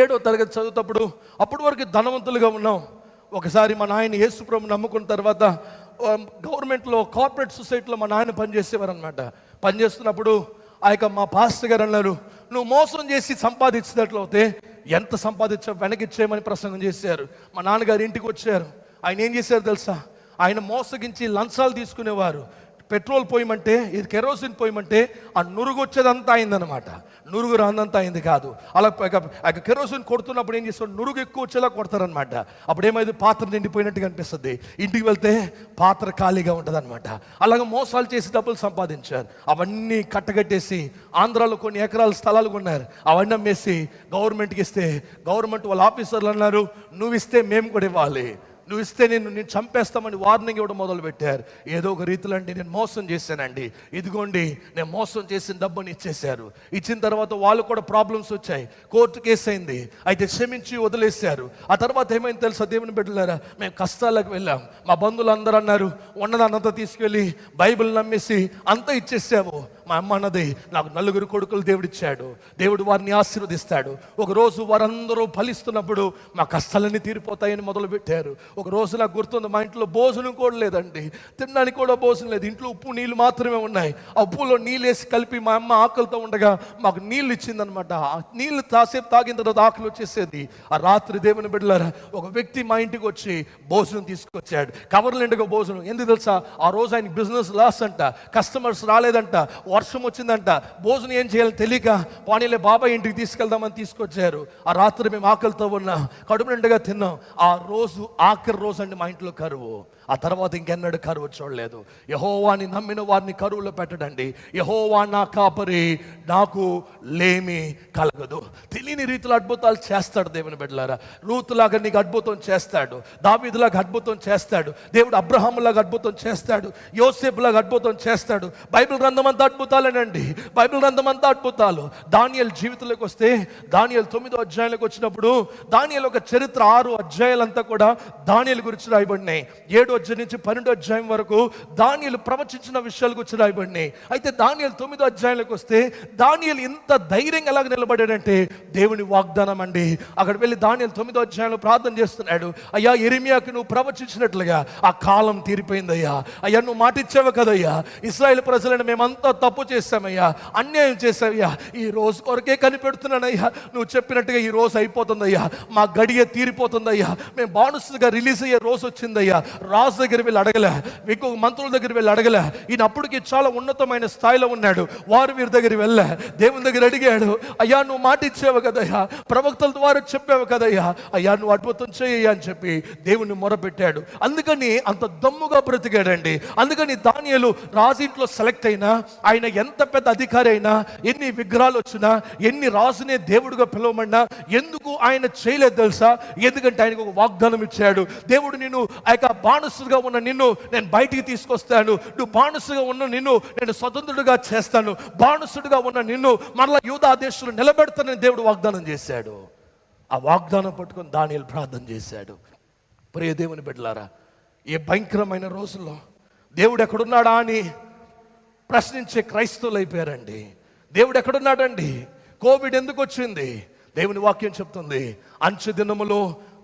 7వ తరగతి చదువుతప్పుడు అప్పటి వరకు ధనవంతులుగా ఉన్నాం. ఒకసారి మా నాయన యేసుప్రభుని నమ్ముకున్న తర్వాత గవర్నమెంట్లో, కార్పొరేట్ సొసైటీలో మా నాయన పనిచేసేవారు అనమాట. పనిచేస్తున్నప్పుడు ఆ యొక్క మా పాస్టర్ గారు అన్నారు, నువ్వు మోసం చేసి సంపాదించినట్లయితే ఎంత సంపాదించావు వెనకిచ్చేయమని ప్రసంగం చేశారు. మా నాన్నగారు ఇంటికి వచ్చారు. ఆయన ఏం చేశారు తెలుసా? ఆయన మోసగించి లంచాలు తీసుకునేవారు. పెట్రోల్ పోయమంటే, ఇది కెరోసిన్ పోయమంటే ఆ నురుగు వచ్చేదంతా అయిందనమాట. నురుగు రాందంతా అయింది కాదు. అలా కెరోసిన్ కొడుతున్నప్పుడు ఏం చేస్తాడు? నురుగు ఎక్కువ వచ్చేలా కొడతారనమాట. అప్పుడు ఏమైంది? పాత్ర నిండిపోయినట్టుగా అనిపిస్తుంది. ఇంటికి వెళ్తే పాత్ర ఖాళీగా ఉంటుంది అనమాట. అలాగే మోసాలు చేసి డబ్బులు సంపాదించారు. అవన్నీ కట్టగట్టేసి ఆంధ్రాలో కొన్ని ఎకరాల స్థలాలు కొన్నారు. అవన్నీ అమ్మేసి గవర్నమెంట్కి ఇస్తే, గవర్నమెంట్ వాళ్ళ ఆఫీసర్లు అన్నారు, నువ్వు ఇస్తే మేము కూడా ఇవ్వాలి, నువ్వు ఇస్తే నేను చంపేస్తామని వార్నింగ్ ఇవ్వడం మొదలు పెట్టారు. ఏదో ఒక రీతిలో అండి నేను మోసం చేశానండి, ఇదిగోండి నేను మోసం చేసిన డబ్బుని ఇచ్చేశారు. ఇచ్చిన తర్వాత వాళ్ళు కూడా ప్రాబ్లమ్స్ వచ్చాయి, కోర్టు కేసు అయింది. అయితే క్షమించి వదిలేశారు. ఆ తర్వాత ఏమైంది తెలుసా దేవుని బిడ్డలారా? మేము కష్టాలకు వెళ్ళాం. మా బంధువులు అందరూ అన్నారు, ఉన్నదాన్నంతా తీసుకెళ్ళి బైబిల్ నమ్మేసి అంతా ఇచ్చేసావు. మా అమ్మ అన్నది, నాకు 4 కొడుకులు దేవుడిచ్చాడు, దేవుడు వారిని ఆశీర్వదిస్తాడు. ఒకరోజు వారందరూ ఫలిస్తున్నప్పుడు మా కష్టాలన్నీ తీరిపోతాయని మొదలు పెట్టారు. ఒక రోజు నాకు గుర్తుంది, మా ఇంట్లో భోజనం కూడా లేదండి, తినడానికి కూడా భోజనం లేదు. ఇంట్లో ఉప్పు నీళ్ళు మాత్రమే ఉన్నాయి. ఆ ఉప్పులో నీళ్ళు వేసి కలిపి మా అమ్మ ఆకలితో ఉండగా మాకు నీళ్ళు ఇచ్చిందనమాట. నీళ్ళు కాసేపు తాగిన తర్వాత ఆకలి వచ్చేసేది. ఆ రాత్రి దేవుని బిడ్డలారా, ఒక వ్యక్తి మా ఇంటికి వచ్చి భోజనం తీసుకొచ్చాడు. కవర్లు నిండుగా భోజనం. ఎందుకు తెలుసా? ఆ రోజు ఆయన బిజినెస్ లాస్ అంట, కస్టమర్స్ రాలేదంట, వర్షం వచ్చిందంట. భోజనం ఏం చేయాలని తెలియక వాణిలే బాబాయ్ ఇంటికి తీసుకెళ్దామని తీసుకొచ్చారు. ఆ రాత్రి మేము ఆకలితో ఉన్నాం, కడుపు నిండుగా తిన్నాం. ఆ రోజు ఆఖరి రోజు అండి మా ఇంట్లో కరువు. ఆ తర్వాత ఇంకెన్నడూ కరువు చూడలేదు. యెహోవాని నమ్మిన వారిని కరువులో పెట్టడండి. యెహోవా నా కాపరి, నాకు లేమి కలగదు. తెలియని రీతిలో అద్భుతాలు చేస్తాడు దేవుని బిడ్డలారా. రూతులాగా నీకు అద్భుతం చేస్తాడు, దావీదులాగా అద్భుతం చేస్తాడు, దేవుడు అబ్రహాములాగా అద్భుతం చేస్తాడు, యోసేపులాగా అద్భుతం చేస్తాడు. బైబిల్ గ్రంథం అంతా అద్భుతాలేనండి. బైబిల్ గ్రంథం అంతా అద్భుతాలు. దానియేలు జీవితంలోకి వస్తే, దానియేలు 9వ అధ్యాయంలోకి వచ్చినప్పుడు, దానియేలు ఒక చరిత్ర 6 అధ్యాయాలంతా కూడా దానియేలు గురించి రాయబడినాయి. 7వ అధ్యాయం నుంచి 12వ అధ్యాయం వరకు దానియేలు ప్రవచించిన విషయాల గురించి రాయబడినాయి. అయితే దానియేలు 9వ అధ్యాయంలోకి వస్తే దానియేలు ఇంత ధైర్యంగా ఎలాగ నిలబడాడంటే దేవుని వాగ్దానం అండి. అక్కడ వెళ్ళి దానియేలు 9వ అధ్యాయంలో ప్రార్థన చేస్తున్నాడు. అయ్యా, యెరెమీయాకు నువ్వు ప్రవచించినట్లుగా ఆ కాలం తీరిపోయిందయ్యా. అయ్యా, నువ్వు మాట ఇచ్చావు కదయ్యా, ఇశ్రాయేలు ప్రజలను మేమంతా తప్పు చేశామయ్యా, అన్యాయం చేశావయ్యా, ఈ రోజు కొరకే కనిపెడుతున్నానయ్యా, నువ్వు చెప్పినట్టుగా ఈ రోజు అయిపోతుందయ్యా, మా గడియ తీరిపోతుందయ్యా, మేము బానిసలుగా రిలీజ్ అయ్యే రోజు వచ్చిందయ్యా. రాజు దగ్గర వెళ్ళి అడగలే, ఇంకొక మంత్రుల దగ్గర వెళ్ళి అడగలే. ఈయన అప్పటికి చాలా ఉన్నతమైన స్థాయిలో ఉన్నాడు. వారు వీరి దగ్గర వెళ్ళా, దేవుని దగ్గర అడిగాడు. అయ్యా, నువ్వు మాట ఇచ్చావు కదయ్యా, ప్రవక్తల ద్వారా చెప్పావు కదయ్యా, అయ్యా నువ్వు అద్భుతం చేయ అని చెప్పి దేవుని మొరపెట్టాడు. అందుకని అంత దమ్ముగా బ్రతికాడండి. అందుకని దానియేలు రాజుంట్లో సెలెక్ట్ అయినా, ఆయన ఎంత పెద్ద అధికారి అయినా, ఎన్ని విగ్రహాలు వచ్చినా, ఎన్ని రాజునే దేవుడుగా పిలవమన్నా ఎందుకు ఆయన చేయలేదు తెలుసా? ఎందుకంటే ఆయనకు ఒక వాగ్దానం ఇచ్చాడు. దేవుడు నిన్ను ఆ యొక్క బానిసగా ఉన్న నిన్ను నేను బయటికి తీసుకొస్తాను, నువ్వు బానిసగా ఉన్న నిన్ను నేను స్వతంత్రుడిగా చేస్తాను, బానిసుడిగా ఉన్న నిన్ను మరలా యూదా దేశంలో నిలబెడతానని దేవుడు వాగ్దానం చేశాడు. ఆ వాగ్దానం పట్టుకొని దానియేలు ప్రార్థన చేశాడు. ప్రియ దేవుని బిడ్డలారా, ఈ భయంకరమైన రోజుల్లో దేవుడు ఎక్కడున్నాడా అని ప్రశ్నించే క్రైస్తవులు అయిపోయారండి. దేవుడు ఎక్కడున్నాడండి? కోవిడ్ ఎందుకు వచ్చింది? దేవుని వాక్యం చెప్తుంది, అంచె దినములో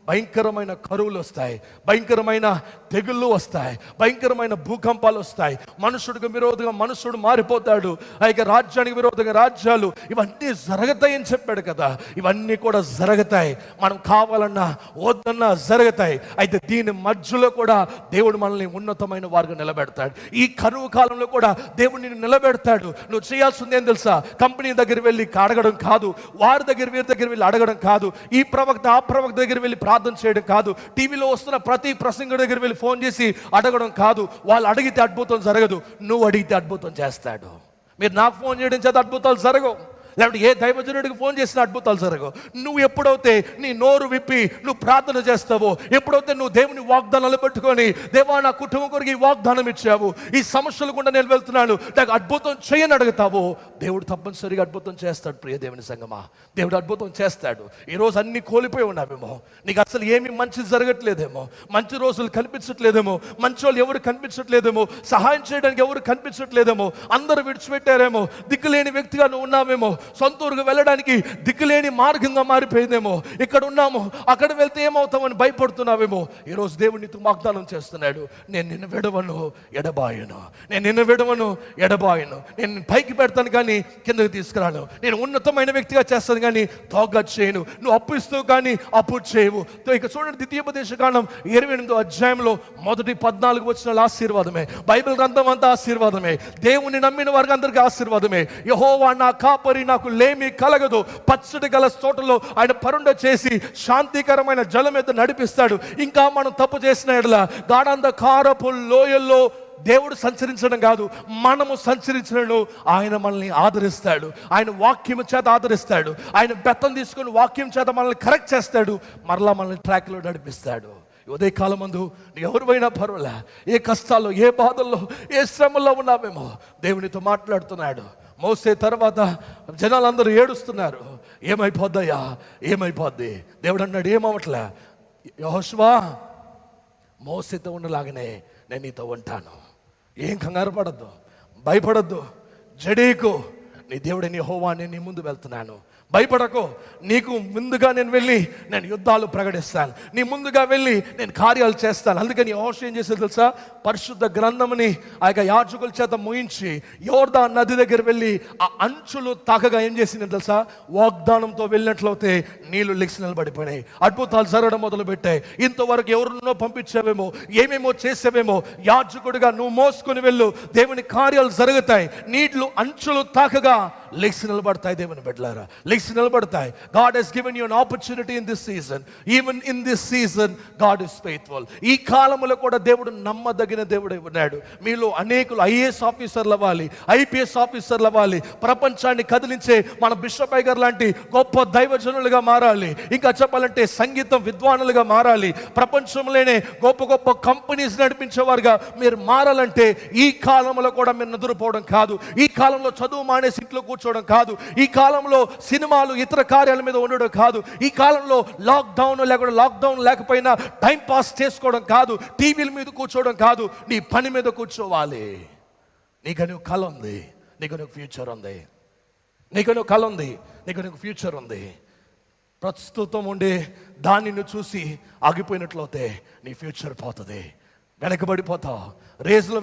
భయంకరమైన కరువులు వస్తాయి, భయంకరమైన తెగుళ్ళు వస్తాయి, భయంకరమైన భూకంపాలు వస్తాయి, మనుషుడికి విరోధంగా మనుషుడు మారిపోతాడు, ఇక రాజ్యానికి విరోధంగా రాజ్యాలు, ఇవన్నీ జరుగుతాయని చెప్పాడు కదా. ఇవన్నీ కూడా జరుగుతాయి, మనం కావాలన్నా వద్దన్నా జరుగుతాయి. అయితే దీని మధ్యలో కూడా దేవుడు మనల్ని ఉన్నతమైన వారిగా నిలబెడతాడు. ఈ కరువు కాలంలో కూడా దేవుడు నిన్ను నిలబెడతాడు. నువ్వు చేయాల్సింది ఏం తెలుసా? కంపెనీ దగ్గర వెళ్ళి అడగడం కాదు, వారి దగ్గర వీరి దగ్గర వెళ్ళి అడగడం కాదు, ఈ ప్రవక్త ఆ ప్రవక్త దగ్గర వెళ్ళి ప్రార్థన చేయడం కాదు, టీవీలో వస్తున్న ప్రతి ప్రసంగుడి దగ్గర వెళ్ళి ఫోన్ చేసి అడగడం కాదు. వాళ్ళు అడిగితే అద్భుతం జరగదు, నువ్వు అడిగితే అద్భుతం చేస్తాడు. మీరు నాకు ఫోన్ చేయడం చేత అద్భుతాలు జరగవు, లేకపోతే ఏ దైవజనుడికి ఫోన్ చేసిన అద్భుతాలు జరగవు. నువ్వు ఎప్పుడైతే నీ నోరు విప్పి నువ్వు ప్రార్థన చేస్తావో, ఎప్పుడైతే నువ్వు దేవుని వాగ్దానాలు పెట్టుకొని, దేవా నా కుటుంబం కొరకు ఈ వాగ్దానం ఇచ్చావు, ఈ సమస్యలు గుండా నేను వెళ్తున్నాను, నాకు అద్భుతం చేయని అడుగుతావో, దేవుడు తప్పనిసరిగా అద్భుతం చేస్తాడు. ప్రియ దేవుని సంగమా, దేవుడు అద్భుతం చేస్తాడు. ఈరోజు అన్ని కోల్పోయి ఉన్నావేమో, నీకు అసలు ఏమీ మంచి జరగట్లేదేమో, మంచి రోజులు కనిపించట్లేదేమో, మంచి వాళ్ళు ఎవరు కనిపించట్లేదేమో, సహాయం చేయడానికి ఎవరు కనిపించట్లేదేమో, అందరూ విడిచిపెట్టారేమో, దిక్కులేని వ్యక్తిగా నువ్వు ఉన్నావేమో, సొంత ఊరికి వెళ్ళడానికి దిక్కులేని మార్గంగా మారిపోయిందేమో, ఇక్కడ ఉన్నాము అక్కడ వెళ్తే ఏమవుతామని భయపడుతున్నావేమో. ఈరోజు దేవుడు నీతో వాగ్దానం చేస్తున్నాడు, నేను నిన్ను విడవను ఎడబాయను, నేను నిన్ను విడవను ఎడబాయను, నేను పైకి పెడతాను కానీ కిందకి తీసుకురాను, నేను ఉన్నతమైన వ్యక్తిగా చేస్తాను కానీ తోగ్గా చేయను, నువ్వు అప్పు ఇస్తావు కానీ అప్పు చేయవు. ఇక చూడండి, ద్వితీయోపదేశకాండం 28వ అధ్యాయంలో మొదటి 14 వచనాలు ఆశీర్వాదమే. బైబిల్ గ్రంథం అంతా ఆశీర్వాదమే. దేవుని నమ్మిన వారికి అందరికీ ఆశీర్వాదమే. యెహోవా నా కాపరి, నాకు లేమి కలగదు, పచ్చడి గల తోటలో ఆయన పరుండ చేసి శాంతికరమైన జలం మీద నడిపిస్తాడు. ఇంకా మనం తప్పు చేసిన ఎడల గాఢాంధకారపు లోయల్లో దేవుడు సంచరించడం కాదు, మనము సంచరించడం. ఆయన మనల్ని ఆదరిస్తాడు, ఆయన వాక్యం చేత ఆదరిస్తాడు, ఆయన బెత్తం తీసుకొని వాక్యం చేత మనల్ని కరెక్ట్ చేస్తాడు, మరలా మనల్ని ట్రాక్లో నడిపిస్తాడు. ఉదయకాలం మందు ఎవరివైనా పర్వాలే, ఏ కష్టాల్లో, ఏ బాధల్లో, ఏ శ్రమల్లో ఉన్నామేమో, దేవునితో మాట్లాడుతున్నాడు. మోసే తర్వాత జనాలందరూ ఏడుస్తున్నారు, ఏమైపోద్దయ్యా, ఏమైపోద్ది? దేవుడు అన్నాడు, ఏమవట్లే యెహోషువ, మోసేతో ఉండలాగానే నేను నీతో ఉంటాను, ఏం కంగారు పడద్దు, భయపడద్దు, జడీకు, నీ దేవుడిని యెహోవా నేను నీ ముందు వెళ్తున్నాను, భయపడకు, నీకు ముందుగా నేను వెళ్ళి నేను యుద్ధాలు ప్రకటిస్తాను, నీ ముందుగా వెళ్ళి నేను కార్యాలు చేస్తాను. అందుకని యెహోషువ ఏం చేసేది తెలుసా? పరిశుద్ధ గ్రంథముని ఆ యొక్క యాజకుల చేత ముయించి యోర్దాను నది దగ్గర వెళ్ళి ఆ అంచులు తాకగా ఏం చేసింది తెలుసా? వాగ్దానంతో వెళ్ళినట్లయితే నీళ్లు లెక్సి నిలబడిపోయినాయి, అద్భుతాలు జరగడం మొదలు పెట్టాయి. ఇంతవరకు ఎవరినో పంపించావేమో, ఏమేమో చేసావేమో, యాజకుడిగా నువ్వు మోసుకొని వెళ్ళు, దేవుని కార్యాలు జరుగుతాయి. నీళ్లు అంచులు తాకగా లెక్సి నిలబడతాయి. దేవుని బిడ్డలారా, లెక్సి నిలబడతాయి. God has given you an opportunity in this season. Even in this season God is faithful. ఈ కాలములో కూడా దేవుడు నమ్మదగిన దేవుడై ఉన్నాడు. మీలో అనేకులు ఐఏఎస్ ఆఫీసర్లు అవ్వాలి, ఐపీఎస్ ఆఫీసర్లు అవ్వాలి, ప్రపంచాన్ని కదిలించే మన బిషప్ గారు లాంటి గొప్ప దైవజనులుగా మారాలి. ఇంకా చెప్పాలంటే సంగీతం విద్వానులుగా మారాలి. ప్రపంచంలోనే గొప్ప గొప్ప కంపెనీస్ నడిపించేవారుగా మీరు మారాలంటే ఈ కాలంలో కూడా మీరు నిద్రపోవడం కాదు. ఈ కాలంలో చదువు మానేసి ఇంట్లో కూర్చొని కూర్చోవడం కాదు, ఈ కాలంలో సినిమాలు ఇతర కార్యాల మీద ఉండడం కాదు, ఈ కాలంలో లాక్డౌన్ లేకపోయినా టైం పాస్ చేసుకోవడం కాదు, టీవీల మీద కూర్చోవడం కాదు, నీ పని మీద కూర్చోవాలి. నీకు కళ ఉంది, నీకు ఫ్యూచర్ ఉంది, నీకు కళ ఉంది, నీకు ఫ్యూచర్ ఉంది. ప్రస్తుతం ఉండే దానిని చూసి ఆగిపోయినట్లయితే నీ ఫ్యూచర్ పోతుంది, వెనకబడిపోతావు,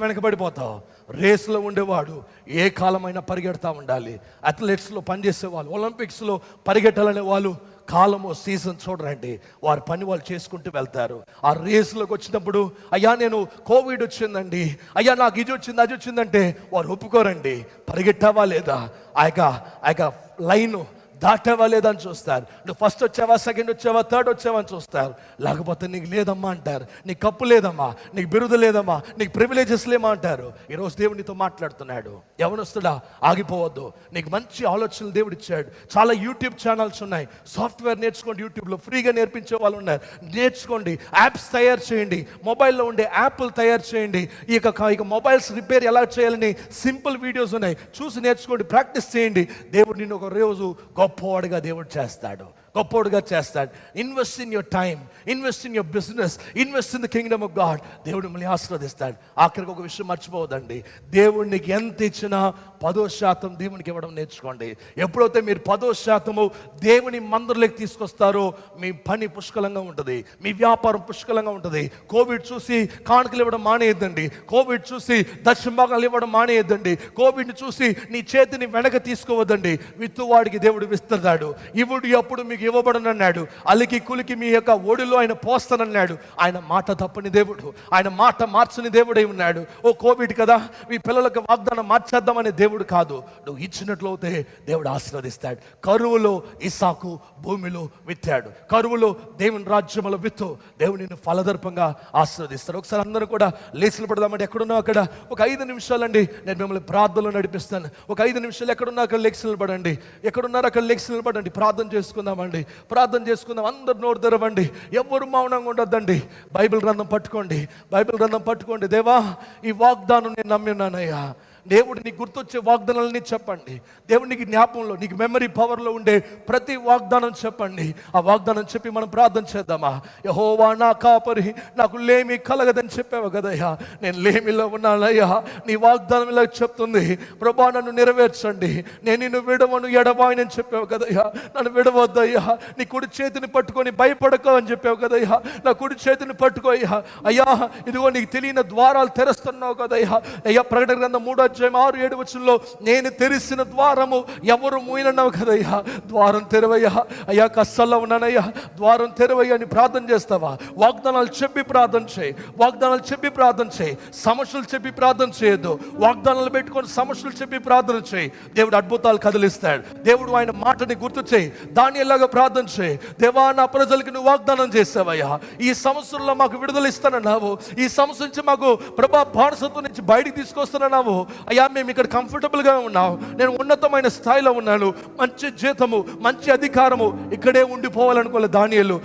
వెనకబడిపోతావు. రేసులో ఉండేవాడు ఏ కాలమైనా పరిగెడతా ఉండాలి. అథ్లెట్స్లో పనిచేసే వాళ్ళు, ఒలింపిక్స్లో పరిగెట్టాలనే వాళ్ళు కాలము సీజన్ చూడరండి, వారి పని వాళ్ళు చేసుకుంటూ వెళ్తారు. ఆ రేసులోకి వచ్చినప్పుడు అయ్యా నేను కోవిడ్ వచ్చిందండి, అయ్యా నాకు ఇది వచ్చింది అది వచ్చిందంటే వారు ఒప్పుకోరండి. పరిగెట్టావా లేదా, ఆ యొక్క లైను దాటావా లేదని చూస్తారు. నువ్వు ఫస్ట్ వచ్చావా, సెకండ్ వచ్చావా, థర్డ్ వచ్చావా అని చూస్తారు. లేకపోతే నీకు లేదమ్మా అంటారు, నీకు కప్పు లేదమ్మా, నీకు బిరుదు లేదమ్మా, నీకు ప్రివిలేజెస్ లేమా అంటారు. ఈరోజు దేవునితో మాట్లాడుతున్నాడు, యవనస్తుడా ఆగిపోవద్దు, నీకు మంచి ఆలోచనలు దేవుడు ఇచ్చాడు. చాలా యూట్యూబ్ ఛానల్స్ ఉన్నాయి, సాఫ్ట్వేర్ నేర్చుకోండి, యూట్యూబ్లో ఫ్రీగా నేర్పించే వాళ్ళు ఉన్నారు, నేర్చుకోండి. యాప్స్ తయారు చేయండి, మొబైల్లో ఉండే యాప్లు తయారు చేయండి. ఇక మొబైల్స్ రిపేర్ ఎలా చేయాలని సింపుల్ వీడియోస్ ఉన్నాయి, చూసి నేర్చుకోండి, ప్రాక్టీస్ చేయండి. దేవుడు నిన్ను ఒక రోజు గొప్పవాడిగా దేవుడు చేస్తాడు, గొప్పవాడుగా చేస్తాడు. Invest in your time, invest in your business, invest in the Kingdom of God. దేవుడు మిమ్మల్ని ఆశీర్వదిస్తాడు. ఆఖరికి ఒక విషయం మర్చిపోవద్దండి, దేవుడికి ఎంత ఇచ్చినా 10% దేవునికి ఇవ్వడం నేర్చుకోండి. ఎప్పుడైతే మీరు 10% దేవుని మందిరంలోకి తీసుకొస్తారో మీ పని పుష్కలంగా ఉంటుంది, మీ వ్యాపారం పుష్కలంగా ఉంటుంది. కోవిడ్ చూసి కానుకలు ఇవ్వడం మానేయద్దండి, కోవిడ్ చూసి దశంభాగాలు ఇవ్వడం మానేయద్దండి, కోవిడ్ని చూసి నీ చేతిని వెనక తీసుకోవద్దండి. విత్తువాడికి దేవుడు విస్తున్నాడు, ఇవుడు ఎప్పుడు మీకు ఇవ్వబడనన్నాడు, అలికి కులికి మీ యొక్క ఒడిలో ఆయన పోస్తానన్నాడు. ఆయన మాట తప్పని దేవుడు, ఆయన మాట మార్చని దేవుడై ఉన్నాడు. ఓ కోవిడ్ కదా, మీ పిల్లలకు వాగ్దానం మార్చేద్దామనే దేవుడు కాదు, నువ్వు ఇచ్చినట్లు అయితే దేవుడు ఆశీర్వదిస్తాడు. కరువులో ఇస్సాకు భూమిలో విత్తాడు, కరువులో దేవుని రాజ్యములో విత్తు, దేవుడు నిన్ను ఫలదర్పంగా ఆశీర్వదిస్తాడు. ఒకసారి అందరూ కూడా లేచిన పడదామంటే ఎక్కడున్నా అక్కడ ఒక 5 నిమిషాలండి నేను మిమ్మల్ని ప్రార్థనలో నడిపిస్తాను. ఒక 5 నిమిషాలు ఎక్కడున్నా అక్కడ లేచి నిలబడండి, ఎక్కడున్నారు అక్కడ లేచి నిలబడండి. ప్రార్థన చేసుకుందామండి, ప్రార్థన చేసుకుందాం. అందరు నోరు తెరవండి, ఎవరు మౌనంగా ఉండొద్దండి. బైబిల్ గ్రంథం పట్టుకోండి, బైబిల్ గ్రంథం పట్టుకోండి. దేవా ఈ వాగ్దానం నేను నమ్మి ఉన్నానయ్యా, దేవుడు నీకు గుర్తొచ్చే వాగ్దానాలని చెప్పండి. దేవుడు నీకు జ్ఞాపకంలో, నీకు మెమరీ పవర్లో ఉండే ప్రతి వాగ్దానం చెప్పండి. ఆ వాగ్దానం చెప్పి మనం ప్రార్థన చేద్దామా. యెహోవా నా కాపరి, నాకు లేమి కలగదని చెప్పావు కదయ్యా, నేను లేమిలో ఉన్నానయ్యా. నీ వాగ్దానం ఇలా చెప్తుంది, ప్రభా నన్ను నెరవేర్చండి, నేను నిన్ను విడవను ఎడబాయనని చెప్పావు కదయ్యా, నన్ను విడవద్దయ్యా. నీ కుడి చేతిని పట్టుకొని భయపడకో అని చెప్పావు కదయ్యా, నా కుడి చేతిని పట్టుకో అయ్యా. అయ్యా ఇదిగో నీకు తెలియని ద్వారాలు తెరుస్తున్నావు కదయ్యా. అయ్యా ప్రకటన గ్రంథం 3:6-7 నేను తెరిసిన ద్వారము ఎవరు మూయనన్నావు కదయ్యా, ద్వారం తెరవయ్యా. అయ్యా కష్టాల్లో ఉన్నానయ్యా, ద్వారం తెరవయ్యా అని ప్రార్థన చేస్తావా? వాగ్దానాలు చెప్పి ప్రార్థన చేయి, వాగ్దానాలు చెప్పి ప్రార్థన చేయి, సమస్యలు చెప్పి ప్రార్థన చేయొద్దు. వాగ్దానాలు పెట్టుకొని సమస్యలు చెప్పి ప్రార్థన చేయి, దేవుడు అద్భుతాలు కదిలిస్తాడు. దేవుడు ఆయన మాటని గుర్తు చేయి, దానిలాగా ప్రార్థన చేయి. దేవా నా ప్రజలకి నువ్వు వాగ్దానం చేస్తావయ్యా, ఈ సమస్యల్లో మాకు విడుదల ఇస్తానన్నావు, ఈ సమస్య నుంచి మాకు ప్రభా బానిసత్వం నుంచి బయటికి తీసుకొస్తానన్నావు. అయ్యా మేము ఇక్కడ కంఫర్టబుల్గా ఉన్నాం, నేను ఉన్నతమైన స్థాయిలో ఉన్నాను, మంచి జీతము మంచి అధికారము, ఇక్కడే ఉండిపోవాలనుకోలే దానియేలు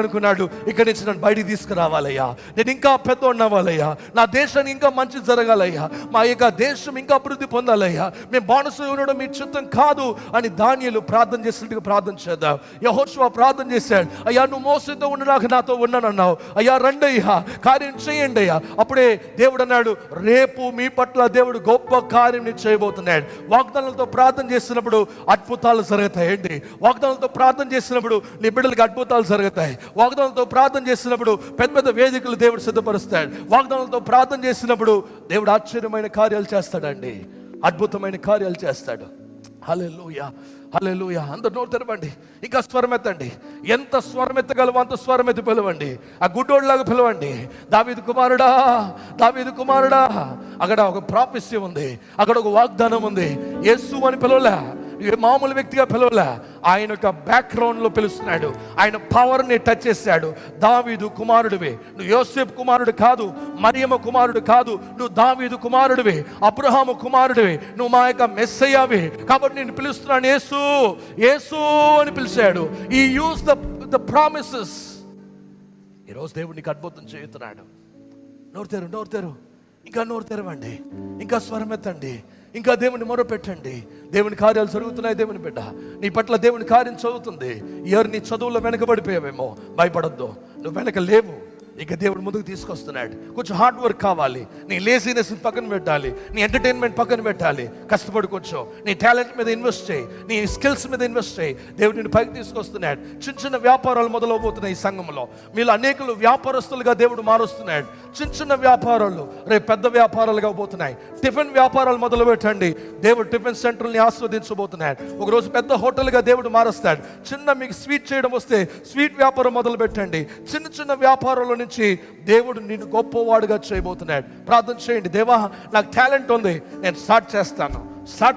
అనుకున్నాడు, ఇక్కడి నుంచి నన్ను బయటికి తీసుకురావాలయ్యా, నేను ఇంకా పెద్ద ఉన్నవాలయ్యా, నా దేశానికి ఇంకా మంచి జరగాలయ్యా, మా యొక్క దేశం ఇంకా అభివృద్ధి పొందాలయ్యా, మేము బానిసలు ఉండడం మీ చిత్తం కాదు అని దానియేలు ప్రార్థన చేసినట్టుగా ప్రార్థన చేద్దాం. యెహోషువ ప్రార్థన చేశాడు, అయ్యా నువ్వు మోసతో ఉండడానికి నాతో ఉన్నానన్నావు, అయ్యా రండి అయ్యా కార్యం చేయండి అయ్యా. అప్పుడే దేవుడు అన్నాడు, రేపు మీ పట్ల దేవుడు గొప్ప కార్యం చేయబోతున్నాడు. వాగ్దానాలతో ప్రార్థన చేసినప్పుడు అద్భుతాలు జరుగుతాయండి, వాగ్దానాలతో ప్రార్థన చేసినప్పుడు నీ బిడ్డలకు అద్భుతాలు జరుగుతాయి, వాగ్దానాలతో ప్రార్థన చేసినప్పుడు పెద్ద పెద్ద వేదికలు దేవుడు సిద్ధపరుస్తాడు, వాగ్దానాలతో ప్రార్థన చేసినప్పుడు దేవుడు ఆశ్చర్యమైన కార్యాలు చేస్తాడండి, అద్భుతమైన కార్యాలు చేస్తాడు. హల్లెలూయా హల్లెలూయా. అందరు నోరు తెరవండి, ఇంకా స్వరమెత్తండి, ఎంత స్వరమెత్తగలవో అంత స్వరమెత్తి పిలవండి, ఆ గుడ్డోళ్ళలాగా పిలవండి. దావీదు కుమారుడా, దావీదు కుమారుడా. అక్కడ ఒక ప్రాఫెసీ ఉంది, అక్కడ ఒక వాగ్దానం ఉంది. యేసు అని పిలవలే, మామూలు వ్యక్తిగా పిలవలే, ఆయన యొక్క బ్యాక్గ్రౌండ్లో పిలుస్తున్నాడు, ఆయన పవర్ని టచ్ చేశాడు. దావీదు కుమారుడివి, నువ్వు యోసేపు కుమారుడు కాదు, మరియమ్మ కుమారుడు కాదు, నువ్వు దావీదు కుమారుడివి, అబ్రహాము కుమారుడివి, నువ్వు మా యొక్క మెస్సయ్యావి, కాబట్టి నేను పిలుస్తున్నాను యేసు యేసు అని పిలిచాడు. ఈ యూజ్ ద ప్రామిసెస్. ఈరోజు దేవుడు నీకు అద్భుతం చేస్తున్నాడు. నోరు తెరు, ఇంకా నోరు తెరవండి, ఇంకా స్వరం ఎత్తండి. ఇంకా దేవుని మొరపెట్టండి. దేవుని కార్యాలు జరుగుతున్నాయి. దేవుని బిడ్డ, నీ పట్ల దేవుని కార్యం చదువుతుంది. నీ చదువులో వెనకబడిపోయావేమో, భయపడద్దు. నువ్వు వెనక లేవు. ఇక దేవుడు ముందుకు తీసుకొస్తున్నాడు. కొంచెం హార్డ్ వర్క్ కావాలి. నీ లేజినెస్ పక్కన పెట్టాలి, నీ ఎంటర్టైన్మెంట్ పక్కన పెట్టాలి. కష్టపడి కొంచెం నీ టాలెంట్ మీద ఇన్వెస్ట్ చేయి, నీ స్కిల్స్ మీద ఇన్వెస్ట్ చేయి. దేవుడు నిన్ను పైకి తీసుకొస్తున్నాడు. చిన్న చిన్న వ్యాపారాలు మొదలవబోతున్నాయి. ఈ సంఘంలో మీలో అనేకులు వ్యాపారస్తులుగా దేవుడు మారుస్తున్నాడు. చిన్న చిన్న వ్యాపారాలు రేపు పెద్ద వ్యాపారాలుగా పోతున్నాయి. టిఫిన్ వ్యాపారాలు మొదలు పెట్టండి. దేవుడు టిఫిన్ సెంటర్ని ఆస్వాదించబోతున్నాడు. ఒకరోజు పెద్ద హోటల్గా దేవుడు మారుస్తాడు. చిన్న మీకు స్వీట్ చేయడం వస్తే స్వీట్ వ్యాపారం మొదలు పెట్టండి. చిన్న చిన్న వ్యాపారంలో నుంచి దేవుడు నిన్ను గొప్పవాడుగా చేయబోతున్నాడు. ప్రార్థన చేయండి. దేవా, నాకు టాలెంట్ ఉంది, నేను స్టార్ట్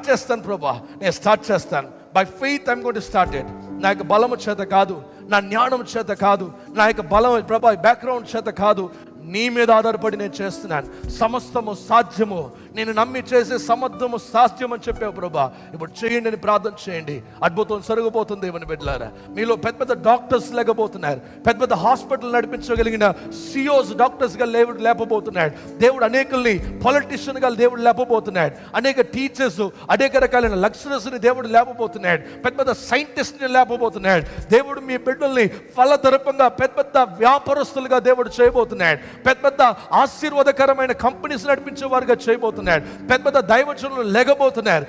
చేస్తాను ప్రభా, నేను స్టార్ట్ చేస్తాను. By faith I'm going to start it. నా యొక్క బలము చేత కాదు, నా జ్ఞానం చేత కాదు, నా యొక్క బలం ప్రభా బ్యాక్గ్రౌండ్ చేత కాదు, నీ మీద ఆధారపడి నేను చేస్తున్నాను. సమస్తము సాధ్యము, నేను నమ్మి చేసే సమర్థము సాధ్యం అని చెప్పావు ప్రభా. ఇప్పుడు చేయండి అని ప్రార్థన చేయండి. అద్భుతం జరగబోతుంది. ఏమని బిడ్డలారా, మీలో పెద్ద పెద్ద డాక్టర్స్ లేకపోతున్నారు. పెద్ద పెద్ద హాస్పిటల్ నడిపించగలిగిన సిఓస్ డాక్టర్స్గా లేపబోతున్నాడు దేవుడు. అనేకుల్ని పొలిటీషియన్గా దేవుడు లేపబోతున్నాడు. అనేక టీచర్స్, అనేక రకాలైన లెక్చరర్స్ని దేవుడు లేపబోతున్నాడు. పెద్ద పెద్ద సైంటిస్ట్ని లేపబోతున్నాడు దేవుడు. మీ బిడ్డల్ని ఫలతరపంగా పెద్ద పెద్ద వ్యాపారస్తులుగా దేవుడు చేయబోతున్నాడు. పెద్ద పెద్ద ఆశీర్వాదకరమైన కంపెనీస్ నడిపించే వారుగా చేయబోతున్నాడు. పెద్ద పెద్ద దైవజనులు లేకపోతున్నారు.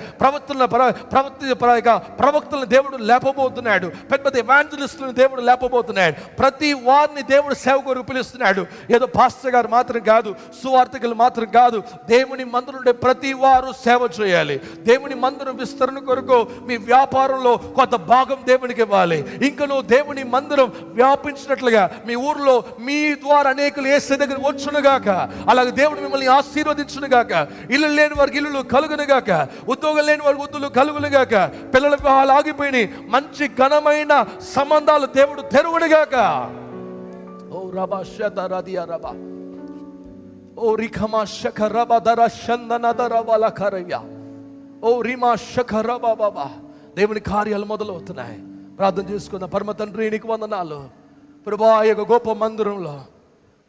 ప్రవక్తలను దేవుడు లేపబోతున్నాడు. పెద్ద పెద్ద ఎవాంజలిస్టులను దేవుడు లేపబోతున్నాడు. ప్రతి వారిని దేవుడు సేవ కొరకు పిలుస్తున్నాడు. ఏదో పాస్టర్ గారు మాత్రం కాదు, సువార్థకులు మాత్రం కాదు. దేవుని మందిరం ఉండే ప్రతి వారు సేవ చేయాలి. దేవుని మందిరం విస్తరణ కొరకు మీ వ్యాపారంలో కొంత భాగం దేవునికి ఇవ్వాలి. ఇంకా నువ్వు దేవుని మందిరం వ్యాపించినట్లుగా మీ ఊర్లో మీ ద్వారా అనేకులు యేసు దగ్గర వచ్చునుగాక. అలాగే దేవుడు మిమ్మల్ని ఆశీర్వదించునుగాక. ఇల్లు లేని వారికి ఇల్లు కలుగునుగాక. ఉద్యోగం లేని వారికి ఉద్యోగులు కలుగునుగాక. పిల్లల వివాహాలు ఆగిపోయినాయి, మంచి ఘనమైన సంబంధాలు దేవుడు తెరువునుగాక. ఓ రబా శత రదియా రబా, ఓ రిఖమా శఖ రబా దర షందన దర వల కరయ్య, ఓ రిమా శఖ రబా బాబా. దేవుని కార్యాలు మొదలవుతున్నాయి. ప్రార్థన చేసుకున్న పరమ తండ్రి, నీకు వందనాలు ప్రభా. ఆ యొక్క గొప్ప మందిరంలో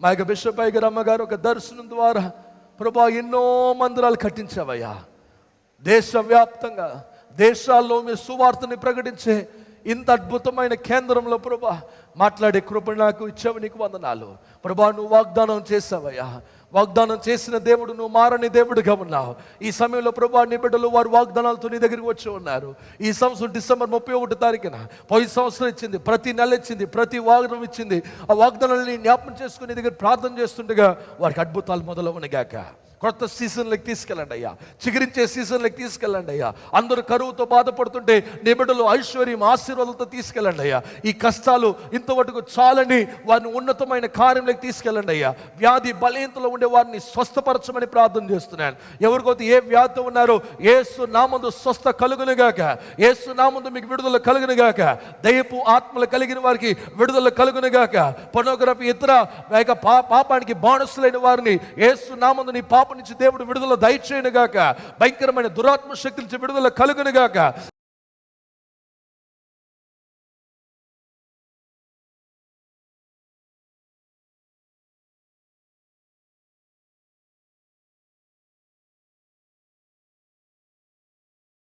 మా యొక్క బిషప్ గారు అమ్మగారు ఒక దర్శనం ద్వారా ప్రభా ఎన్నో మందిరాలు కట్టించావయ్యా. దేశవ్యాప్తంగా దేశాల్లో మీ సువార్తని ప్రకటించే ఇంత అద్భుతమైన కేంద్రంలో ప్రభా మాట్లాడే కృప నాకు ఇచ్చావు. నీకు వందనాలు ప్రభా. నువ్వు వాగ్దానం చేసావయ్యా. వాగ్దానం చేసిన దేవుడు, నువ్వు మారని దేవుడుగా ఉన్నావు. ఈ సమయంలో ప్రభా నీ బిడ్డలు వారు వాగ్దానాలతో నీ దగ్గరికి వచ్చి ఉన్నారు. ఈ సంవత్సరం డిసెంబర్ 31 తారీఖున పోయిన సంవత్సరం ఇచ్చింది, ప్రతి నెల ఇచ్చింది, ప్రతి వాగ్దానం ఇచ్చింది. ఆ వాగ్దానాలని జ్ఞాపకం చేసుకుని నీ దగ్గర ప్రార్థన చేస్తుండగా వారికి అద్భుతాలు మొదలవనిగాక. కొత్త సీజన్లోకి తీసుకెళ్ళండి అయ్యా. చిగురించే సీజన్లోకి తీసుకెళ్ళండి అయ్యా. అందరూ కరువుతో బాధపడుతుంటే నీ బిడ్డలు ఐశ్వర్యం ఆశీర్వాదాలతో తీసుకెళ్ళండి అయ్యా. ఈ కష్టాలు ఇంతవరకు చాలని వారిని ఉన్నతమైన కార్యంలోకి తీసుకెళ్ళండి అయ్యా. వ్యాధి బలహీనతలో ఉండే వారిని స్వస్థపరచమని ప్రార్థన చేస్తున్నాను. ఎవరికైతే ఏ వ్యాధి ఉన్నారో యేసు నామమున స్వస్థ కలుగునుగాక. యేసు నామమున మీకు విడుదల కలుగునుగాక. దయపు ఆత్మలు కలిగిన వారికి విడుదల కలుగునుగాక. పొర్నోగ్రఫీ ఇతర పాపానికి బానిసలైన వారిని యేసు నామమున నీ పాప నుంచి దేవుడు విడుదల దయచేయునుగాక. భయంకరమైన దురాత్మ శక్తి నుంచి విడుదల కలుగునుగాక.